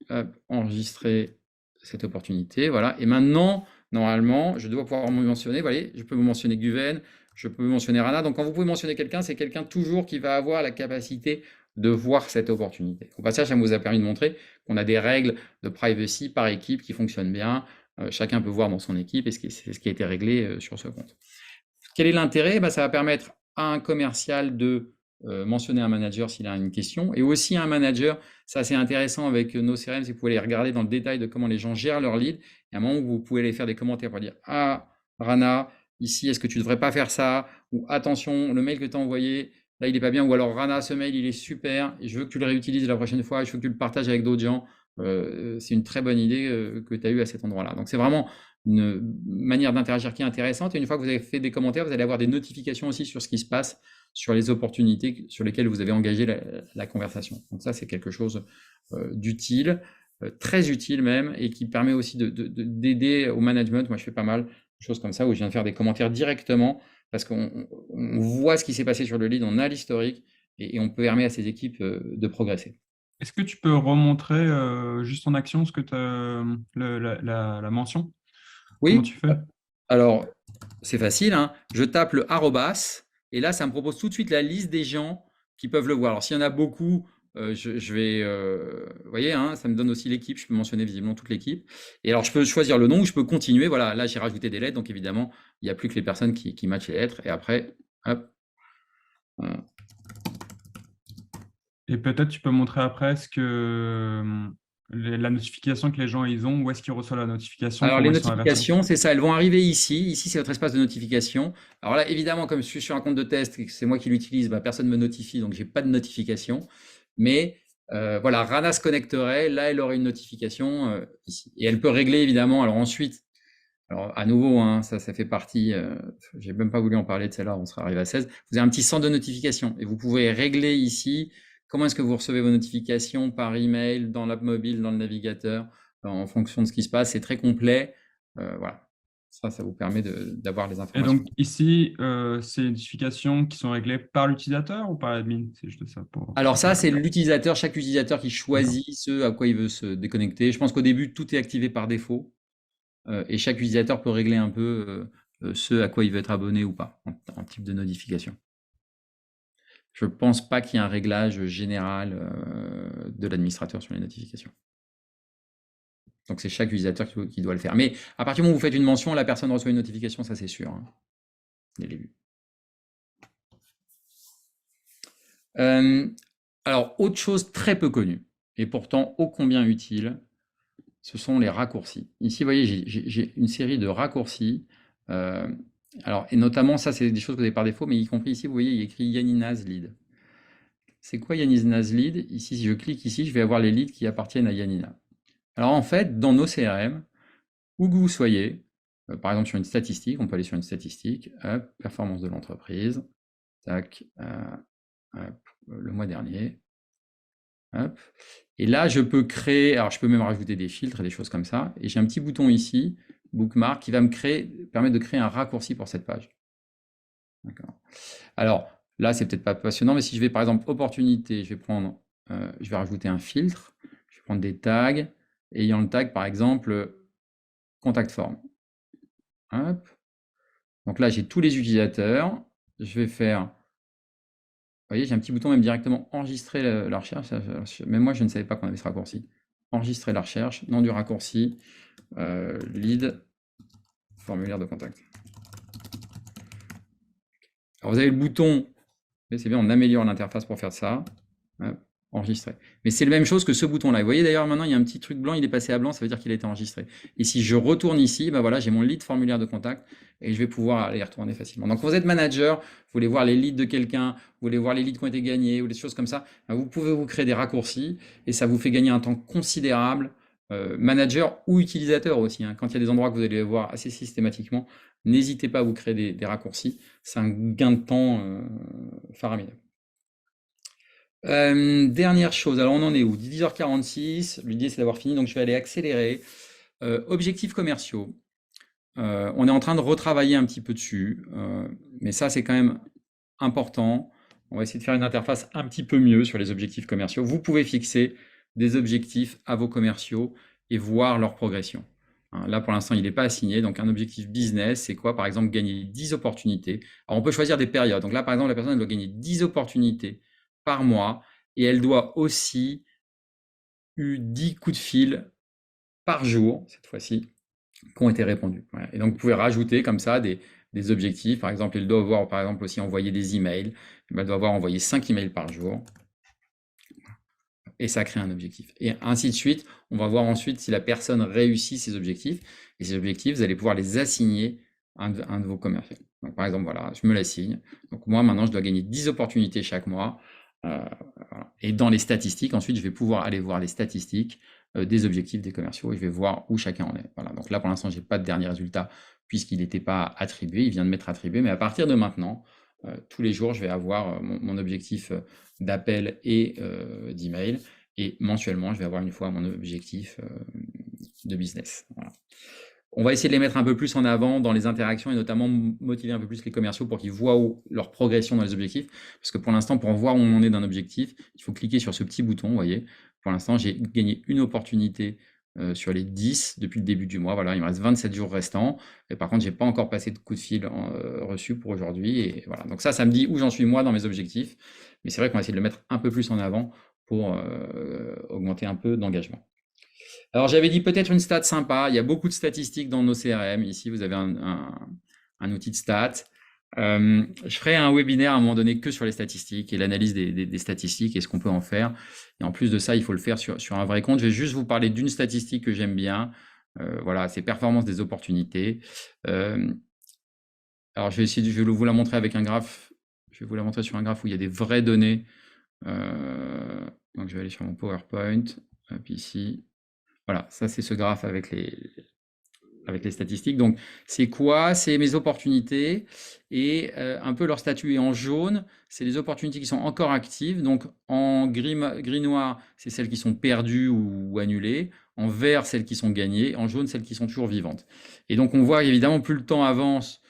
enregistrer cette opportunité. Voilà. Et maintenant, normalement, je dois pouvoir me mentionner. Voilà, je peux vous mentionner Guven, je peux vous mentionner Rana. Donc quand vous pouvez mentionner quelqu'un, c'est quelqu'un toujours qui va avoir la capacité de voir cette opportunité. Au passage, ça vous a permis de montrer qu'on a des règles de privacy par équipe qui fonctionnent bien. Chacun peut voir dans son équipe et c'est ce qui a été réglé sur ce compte. Quel est l'intérêt? Ça va permettre à un commercial de mentionner un manager s'il a une question, et aussi un manager. Ça, c'est intéressant avec nos CRM, c'est que vous pouvez les regarder dans le détail de comment les gens gèrent leur lead, et à un moment où vous pouvez les faire des commentaires pour dire « Ah, Rana, ici, est-ce que tu ne devrais pas faire ça ?» ou « Attention, le mail que tu as envoyé, là, il n'est pas bien. » ou alors « Rana, ce mail, il est super, et je veux que tu le réutilises la prochaine fois, je veux que tu le partages avec d'autres gens. C'est une très bonne idée que tu as eue à cet endroit-là. » Donc, c'est vraiment une manière d'interagir qui est intéressante. Et une fois que vous avez fait des commentaires, vous allez avoir des notifications aussi sur ce qui se passe sur les opportunités sur lesquelles vous avez engagé la conversation. Donc ça, c'est quelque chose d'utile, très utile même, et qui permet aussi d'aider au management. Moi, je fais pas mal de choses comme ça, où je viens de faire des commentaires directement, parce qu'on voit ce qui s'est passé sur le lead, on a l'historique, et on peut permettre à ces équipes de progresser. Est-ce que tu peux remontrer juste en action ce que tu la mention? Comment Oui, tu fais? alors c'est facile, hein. Je tape le arrobas, et là, ça me propose tout de suite la liste des gens qui peuvent le voir. Alors, s'il y en a beaucoup, je vais, vous voyez, hein, ça me donne aussi l'équipe. Je peux mentionner visiblement toute l'équipe. Et alors, je peux choisir le nom ou je peux continuer. Voilà, là, j'ai rajouté des lettres. Donc, évidemment, il n'y a plus que les personnes qui matchent les lettres. Et après, hop. Et peut-être tu peux montrer après ce que la notification que les gens ils ont, où est-ce qu'ils reçoivent la notification, Alors, les comment ils sont avertis. notifications, c'est ça, elles vont arriver ici. Ici, c'est votre espace de notification. Alors là, évidemment, comme je suis sur un compte de test et que c'est moi qui l'utilise, personne ne me notifie, donc je n'ai pas de notification. Mais Voilà, Rana se connecterait, là elle aurait une notification ici. Et elle peut régler évidemment, alors ensuite, alors à nouveau, hein, ça fait partie, j'ai même pas voulu en parler de celle-là, on sera arrivé à 16. Vous avez un petit centre de notification et vous pouvez régler ici comment est-ce que vous recevez vos notifications par email, dans l'app mobile, dans le navigateur, en fonction de ce qui se passe. C'est très complet. Voilà, ça vous permet d'avoir les Et informations. donc ici, c'est les notifications qui sont réglées par l'utilisateur ou par l'admin? C'est juste ça Alors pour ça, clair. c'est l'utilisateur, chaque utilisateur qui D'accord. choisit ce à quoi il veut se déconnecter. Je pense qu'au début, tout est activé par défaut et chaque utilisateur peut régler un peu ce à quoi il veut être abonné ou pas en type de notification. Je pense pas qu'il y ait un réglage général de l'administrateur sur les notifications. Donc c'est chaque utilisateur qui doit le faire. Mais à partir du moment où vous faites une mention, la personne reçoit une notification, ça c'est sûr, hein, dès le début. Alors, autre chose très peu connue, et pourtant ô combien utile, ce sont les raccourcis. Ici, vous voyez, j'ai une série de raccourcis. Alors, et notamment, ça, c'est des choses que vous avez par défaut, mais y compris ici, vous voyez, il y a écrit Yanina's lead. C'est quoi Yanina's lead? Ici, si je clique ici, je vais avoir les leads qui appartiennent à Yanina. Alors, en fait, dans nos CRM, où que vous soyez, par exemple sur une statistique, on peut aller sur une statistique, hop, performance de l'entreprise, tac, hop, le mois dernier, hop. Et là, je peux créer, alors je peux même rajouter des filtres et des choses comme ça, et j'ai un petit bouton ici, bookmark, qui va me permettre de créer un raccourci pour cette page. D'accord. Alors, là, c'est peut-être pas passionnant, mais si je vais par exemple opportunité, je vais rajouter un filtre, je vais prendre des tags, ayant le tag par exemple contact form. Hop. Donc là, j'ai tous les utilisateurs. Je vais faire, vous voyez, j'ai un petit bouton même directement enregistrer la recherche. Même moi, je ne savais pas qu'on avait ce raccourci. Enregistrer la recherche, nom du raccourci, lead, formulaire de contact. Alors vous avez le bouton, c'est bien, on améliore l'interface pour faire ça. Hop, enregistrer. Mais c'est la même chose que ce bouton-là. Vous voyez d'ailleurs maintenant, il y a un petit truc blanc, il est passé à blanc, ça veut dire qu'il a été enregistré. Et si je retourne ici, ben voilà, j'ai mon lead formulaire de contact et je vais pouvoir aller y retourner facilement. Donc quand vous êtes manager, vous voulez voir les leads de quelqu'un, vous voulez voir les leads qui ont été gagnés ou des choses comme ça, ben vous pouvez vous créer des raccourcis et ça vous fait gagner un temps considérable, manager ou utilisateur aussi, hein. Quand il y a des endroits que vous allez voir assez systématiquement, n'hésitez pas à vous créer des raccourcis, c'est un gain de temps faramineux. Dernière chose, alors on en est où? 10h46, l'idée c'est d'avoir fini, donc je vais aller accélérer. Objectifs commerciaux. On est en train de retravailler un petit peu dessus, mais ça c'est quand même important. On va essayer de faire une interface un petit peu mieux sur les objectifs commerciaux. Vous pouvez fixer des objectifs à vos commerciaux et voir leur progression. Là, pour l'instant, il n'est pas assigné. Donc, un objectif business, c'est quoi? Par exemple, gagner 10 opportunités. Alors, on peut choisir des périodes. Donc là, par exemple, la personne elle doit gagner 10 opportunités par mois et elle doit aussi eu 10 coups de fil par jour, cette fois-ci, qui ont été répondus. Voilà. Et donc, vous pouvez rajouter comme ça des objectifs. Par exemple, elle doit avoir, par exemple, aussi envoyer des emails. Elle doit avoir envoyé 5 emails par jour. Et ça crée un objectif. Et ainsi de suite. On va voir ensuite si la personne réussit ses objectifs. Et ces objectifs, vous allez pouvoir les assigner à un de vos commerciaux. Donc, par exemple, voilà, je me l'assigne. Donc, moi, maintenant, je dois gagner 10 opportunités chaque mois. Voilà. Et dans les statistiques, ensuite, je vais pouvoir aller voir les statistiques des objectifs des commerciaux et je vais voir où chacun en est. Voilà. Donc là, pour l'instant, je n'ai pas de dernier résultat puisqu'il n'était pas attribué. Il vient de m'être attribué. Mais à partir de maintenant, tous les jours, je vais avoir mon objectif d'appel et d'email. Et mensuellement, je vais avoir une fois mon objectif de business. Voilà. On va essayer de les mettre un peu plus en avant dans les interactions et notamment motiver un peu plus les commerciaux pour qu'ils voient leur progression dans les objectifs. Parce que pour l'instant, pour voir où on en est d'un objectif, il faut cliquer sur ce petit bouton, vous voyez. Pour l'instant, j'ai gagné une opportunité sur les 10 depuis le début du mois. Voilà, il me reste 27 jours restants. Et par contre, j'ai pas encore passé de coup de fil reçu pour aujourd'hui. Et voilà. Donc ça me dit où j'en suis moi dans mes objectifs. Mais c'est vrai qu'on va essayer de le mettre un peu plus en avant pour augmenter un peu d'engagement. Alors j'avais dit peut-être une stat sympa, il y a beaucoup de statistiques dans nos CRM, ici vous avez un outil de stats. Je ferai un webinaire à un moment donné que sur les statistiques et l'analyse des statistiques et ce qu'on peut en faire. Et en plus de ça, il faut le faire sur un vrai compte. Je vais juste vous parler d'une statistique que j'aime bien. Voilà, c'est performance des opportunités. Alors je vais vous la montrer avec un graphe. Je vais vous la montrer sur un graphe où il y a des vraies données Donc, je vais aller sur mon PowerPoint. Hop, ici. Voilà, ça, c'est ce graphe avec les statistiques. Donc, c'est quoi? C'est mes opportunités et un peu leur statut. Et en jaune, c'est les opportunités qui sont encore actives. Donc, en gris-noir, c'est celles qui sont perdues ou annulées. En vert, celles qui sont gagnées. En jaune, celles qui sont toujours vivantes. Et donc, on voit évidemment, plus le temps avance,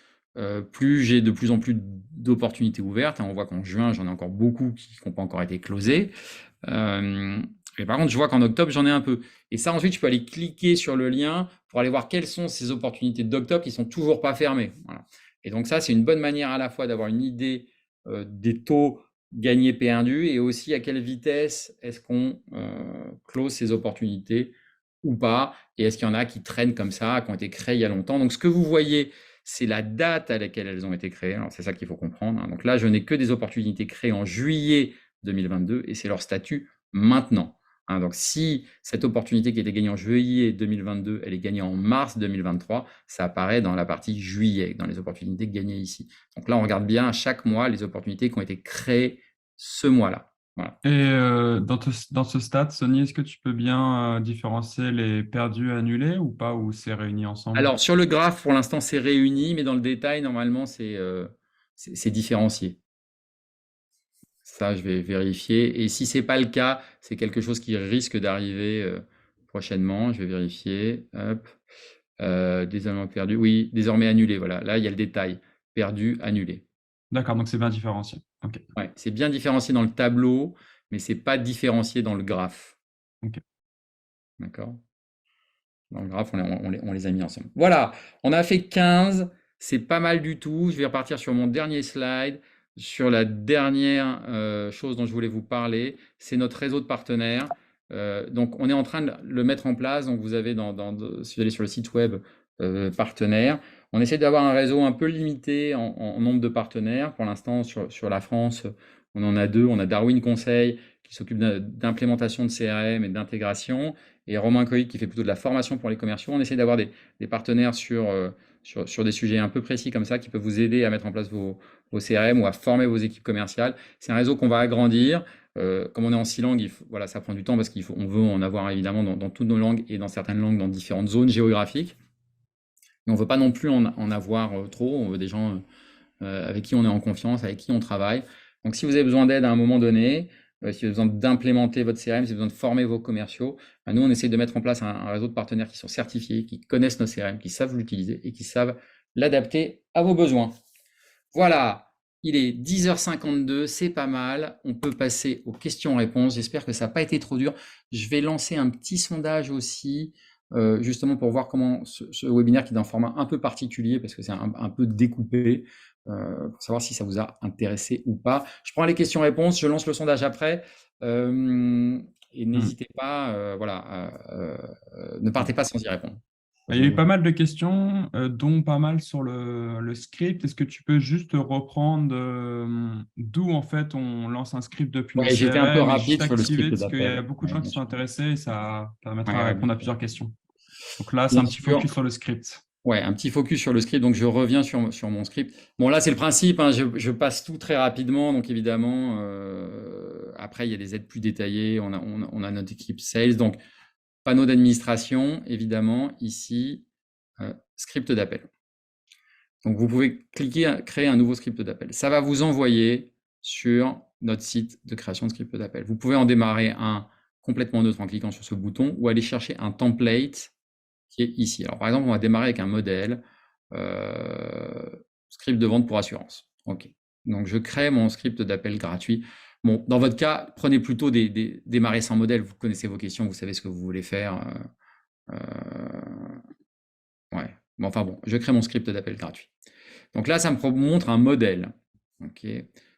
plus j'ai de plus en plus d'opportunités ouvertes. On voit qu'en juin, j'en ai encore beaucoup qui n'ont pas encore été closées. Et par contre, je vois qu'en octobre, j'en ai un peu. Et ça, ensuite, je peux aller cliquer sur le lien pour aller voir quelles sont ces opportunités d'octobre qui ne sont toujours pas fermées. Voilà. Et donc ça, c'est une bonne manière à la fois d'avoir une idée des taux gagnés perdus et aussi à quelle vitesse est-ce qu'on close ces opportunités ou pas. Et est-ce qu'il y en a qui traînent comme ça, qui ont été créées il y a longtemps. Donc ce que vous voyez, c'est la date à laquelle elles ont été créées. Alors c'est ça qu'il faut comprendre, hein. Donc là, je n'ai que des opportunités créées en juillet 2022 et c'est leur statut maintenant. Hein, donc, si cette opportunité qui était gagnée en juillet 2022, elle est gagnée en mars 2023, ça apparaît dans la partie juillet, dans les opportunités gagnées ici. Donc là, on regarde bien chaque mois les opportunités qui ont été créées ce mois-là. Voilà. Et dans ce stade, Sony, est-ce que tu peux bien différencier les perdus et annulés ou pas, ou c'est réuni ensemble? Alors, sur le graphe, pour l'instant, c'est réuni, mais dans le détail, normalement, c'est différencié. Ça, je vais vérifier. Et si ce n'est pas le cas, c'est quelque chose qui risque d'arriver prochainement. Je vais vérifier. Hop. Désormais perdu. Oui, désormais annulé. Voilà. Là, il y a le détail. Perdu, annulé. D'accord, donc c'est bien différencié. Ok. Ouais, c'est bien différencié dans le tableau, mais ce n'est pas différencié dans le graphe. Ok. D'accord? Dans le graphe, on les a mis ensemble. Voilà, on a fait 15. C'est pas mal du tout. Je vais repartir sur mon dernier slide. Sur la dernière chose dont je voulais vous parler, c'est notre réseau de partenaires. Donc, on est en train de le mettre en place. Donc, vous avez, si vous allez sur le site web partenaires, on essaie d'avoir un réseau un peu limité en nombre de partenaires. Pour l'instant, sur la France, on en a 2. On a Darwin Conseil qui s'occupe d'implémentation de CRM et d'intégration, et Romain Coïc qui fait plutôt de la formation pour les commerciaux. On essaie d'avoir des partenaires sur des sujets un peu précis comme ça qui peuvent vous aider à mettre en place vos CRM ou à former vos équipes commerciales. C'est un réseau qu'on va agrandir. Comme on est en 6 langues, voilà, ça prend du temps parce qu'on veut en avoir évidemment dans toutes nos langues et dans certaines langues dans différentes zones géographiques. Mais on ne veut pas non plus en avoir trop. On veut des gens avec qui on est en confiance, avec qui on travaille. Donc, si vous avez besoin d'aide à un moment donné, si vous avez besoin d'implémenter votre CRM, si vous avez besoin de former vos commerciaux, nous, on essaie de mettre en place un réseau de partenaires qui sont certifiés, qui connaissent nos CRM, qui savent l'utiliser et qui savent l'adapter à vos besoins. Voilà, il est 10h52, c'est pas mal. On peut passer aux questions-réponses. J'espère que ça n'a pas été trop dur. Je vais lancer un petit sondage aussi, justement pour voir comment ce webinaire qui est d'un format un peu particulier, parce que c'est un peu découpé, pour savoir si ça vous a intéressé ou pas. Je prends les questions-réponses, je lance le sondage après. Et n'hésitez pas, voilà, ne partez pas sans y répondre. Il y a eu pas mal de questions, dont pas mal sur le script. Est-ce que tu peux juste reprendre d'où en fait on lance un script depuis le Ouais, j'étais un peu CRM et juste rapide sur le activer, script parce qu'il y a d'appel. beaucoup de gens qui sont intéressés et ça permettra de Ouais, répondre à plusieurs questions. Donc là, c'est bien un petit sûr. focus sur le script. Ouais, un petit focus sur le script. Donc, je reviens sur mon script. Bon, là, c'est le principe, hein, je passe tout très rapidement. Donc, évidemment, après, il y a des aides plus détaillées. On a notre équipe sales. Donc, panneau d'administration, évidemment, ici, script d'appel. Donc, vous pouvez cliquer à créer un nouveau script d'appel. Ça va vous envoyer sur notre site de création de script d'appel. Vous pouvez en démarrer un complètement neutre en cliquant sur ce bouton ou aller chercher un template qui est ici. Alors, par exemple, on va démarrer avec un modèle script de vente pour assurance. OK. Donc, je crée mon script d'appel gratuit. Bon, dans votre cas, prenez plutôt démarrer sans modèle. Vous connaissez vos questions, vous savez ce que vous voulez faire. Ouais. Bon, enfin bon, je crée mon script d'appel gratuit. Donc là, ça me montre un modèle. OK.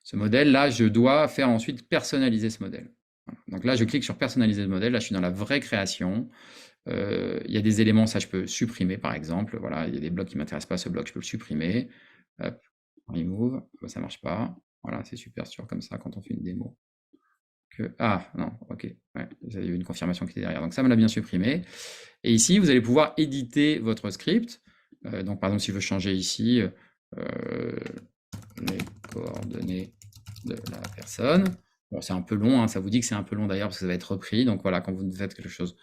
Ce modèle-là, je dois faire ensuite personnaliser ce modèle. Voilà. Donc là, je clique sur personnaliser le modèle. Là, je suis dans la vraie création. Il y a des éléments, ça je peux supprimer par exemple. Voilà, il y a des blocs qui ne m'intéressent pas, ce bloc je peux le supprimer. Hop, remove, ça ne marche pas. Voilà, c'est super sûr comme ça quand on fait une démo. Ah non, ok, ouais, il y a eu une confirmation qui était derrière. Donc ça me l'a bien supprimé. Et ici, vous allez pouvoir éditer votre script. Donc par exemple, si je veux changer ici les coordonnées de la personne, Bon, c'est un peu long, hein, ça vous dit que c'est un peu long d'ailleurs parce que ça va être repris. Donc voilà, quand vous faites quelque chose,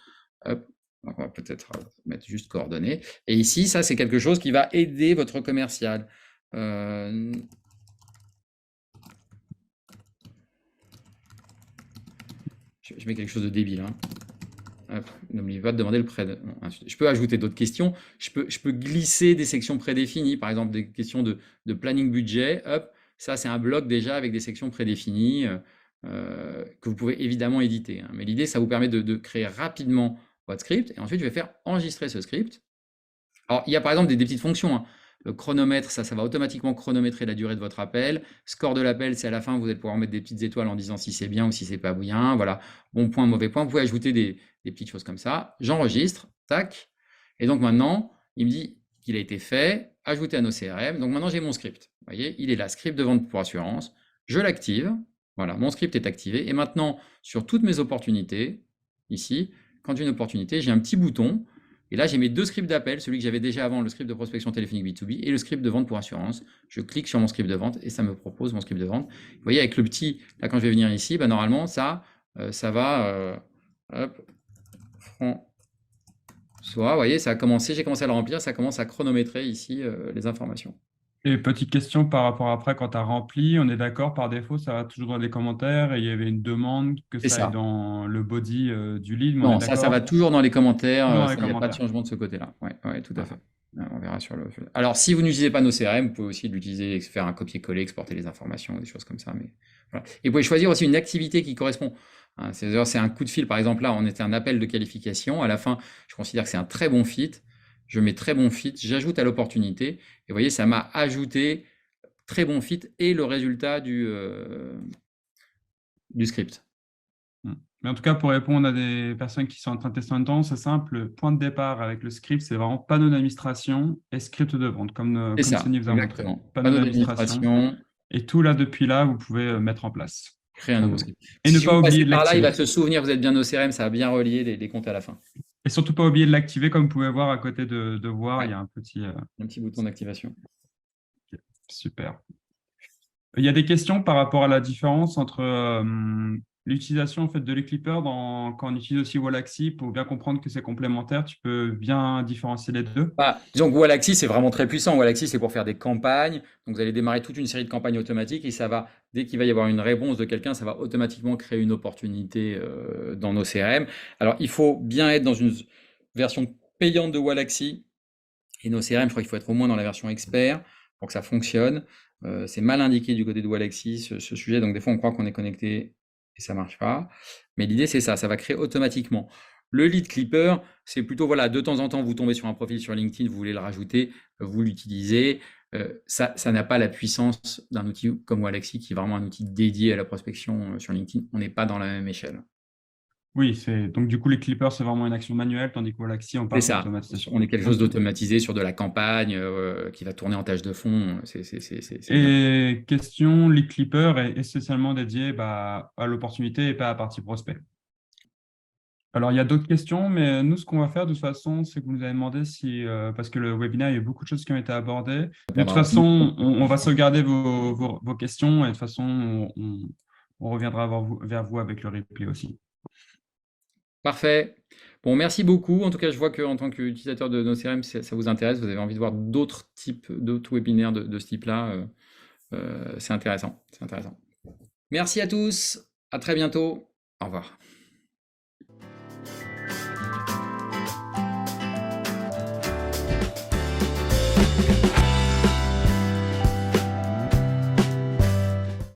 hop, donc on va peut-être mettre juste coordonnées. Et ici, ça, c'est quelque chose qui va aider votre commercial. Je mets quelque chose de débile. Hein. Hop, n'oubliez pas de demander le prêt. Je peux ajouter d'autres questions. Je peux glisser des sections prédéfinies, par exemple des questions de planning budget. Hop, ça, c'est un bloc déjà avec des sections prédéfinies que vous pouvez évidemment éditer. Hein. Mais l'idée, ça vous permet de créer rapidement votre script. Et ensuite, je vais faire enregistrer ce script. Alors, il y a par exemple des petites fonctions. Hein. Le chronomètre, ça va automatiquement chronométrer la durée de votre appel. Score de l'appel, c'est à la fin, vous allez pouvoir mettre des petites étoiles en disant si c'est bien ou si c'est pas bien. Voilà, bon point, mauvais point. Vous pouvez ajouter des petites choses comme ça. J'enregistre, tac. Et donc maintenant, il me dit qu'il a été fait, ajouté à nos CRM. Donc maintenant, j'ai mon script. Vous voyez, il est là, script de vente pour assurance. Je l'active. Voilà, mon script est activé. Et maintenant, sur toutes mes opportunités, ici, quand j'ai une opportunité, j'ai un petit bouton. Et là, j'ai mes deux scripts d'appel, celui que j'avais déjà avant, le script de prospection téléphonique B2B, et le script de vente pour assurance. Je clique sur mon script de vente et ça me propose mon script de vente. Vous voyez, avec le petit, là, quand je vais venir ici, bah, normalement, ça va, hop, François, vous voyez, ça a commencé, j'ai commencé à le remplir, ça commence à chronométrer ici les informations. Et petite question par rapport après, quand tu as rempli, on est d'accord, par défaut, ça va toujours dans les commentaires et il y avait une demande que C'est ça aille ça. dans le body du lead, mais on est Non, ça va d'accord, toujours dans les commentaires, toujours dans les ça, il n'y a pas de commentaires. changement de ce côté-là. Ouais, ouais, tout à Ah, fait. On verra sur le. Alors, si vous n'utilisez pas nos CRM, vous pouvez aussi l'utiliser, faire un copier-coller, exporter les informations, des choses comme ça. Mais voilà. Et vous pouvez choisir aussi une activité qui correspond. Hein, c'est un coup de fil, par exemple, là, on était un appel de qualification. À la fin, je considère que c'est un très bon fit. Je mets très bon fit, j'ajoute à l'opportunité. Et vous voyez, ça m'a ajouté très bon fit et le résultat du script. Mais en tout cas, pour répondre à des personnes qui sont en train de tester en même temps, c'est simple. Le point de départ avec le script, c'est vraiment panneau d'administration et script de vente, C'est comme ça, Sony vous a montré. exactement. Panneau Panneau d'administration. d'administration, Et tout là, depuis là, vous pouvez mettre en place créer un pour nouveau vous. script. Et ne Si pas vous oublier passez de par là, il va l'activer. se souvenir, vous êtes bien au CRM, ça va bien relier les comptes à la fin. Et surtout pas oublier de l'activer, comme vous pouvez voir à côté de voir, Ouais, il y a un petit. un petit bouton d'activation. Super. Il y a des questions par rapport à la différence entre l'utilisation en fait, de l'eClipper quand on utilise aussi Wallaxy pour bien comprendre que c'est complémentaire. Tu peux bien différencier les deux. Bah, disons que Wallaxy, c'est vraiment très puissant. Wallaxy, c'est pour faire des campagnes. Donc, vous allez démarrer toute une série de campagnes automatiques et ça va, dès qu'il va y avoir une réponse de quelqu'un, ça va automatiquement créer une opportunité dans nos CRM. Alors, il faut bien être dans une version payante de Wallaxy. Et nos CRM, je crois qu'il faut être au moins dans la version expert pour que ça fonctionne. C'est mal indiqué du côté de Wallaxy, ce sujet. Donc, des fois, on croit qu'on est connecté et ça marche pas. Mais l'idée, c'est ça va créer automatiquement. Le lead clipper, c'est plutôt, voilà, de temps en temps, vous tombez sur un profil sur LinkedIn, vous voulez le rajouter, vous l'utilisez. Ça n'a pas la puissance d'un outil comme Wallaxy, qui est vraiment un outil dédié à la prospection sur LinkedIn. On n'est pas dans la même échelle. Oui, donc du coup, les clippers, c'est vraiment une action manuelle, tandis que Wallaxy, on C'est passe en ça. automatisation. On est quelque chose Ok. d'automatisé sur de la campagne qui va tourner en tâche de fond. C'est bien. Et question, les clippers est essentiellement dédié à l'opportunité et pas à la partie prospect. Alors, il y a d'autres questions, mais nous, ce qu'on va faire de toute façon, c'est que vous nous avez demandé si, parce que le webinaire, il y a eu beaucoup de choses qui ont été abordées. De toute Répondra rapidement. façon, on va sauvegarder vos questions et de toute façon, on reviendra vers vous avec le replay aussi. Parfait. Bon, merci beaucoup. En tout cas, je vois qu'en tant qu'utilisateur de nos CRM, ça vous intéresse. Vous avez envie de voir d'autres webinaires de ce type-là. C'est intéressant. C'est intéressant. Merci à tous. À très bientôt. Au revoir.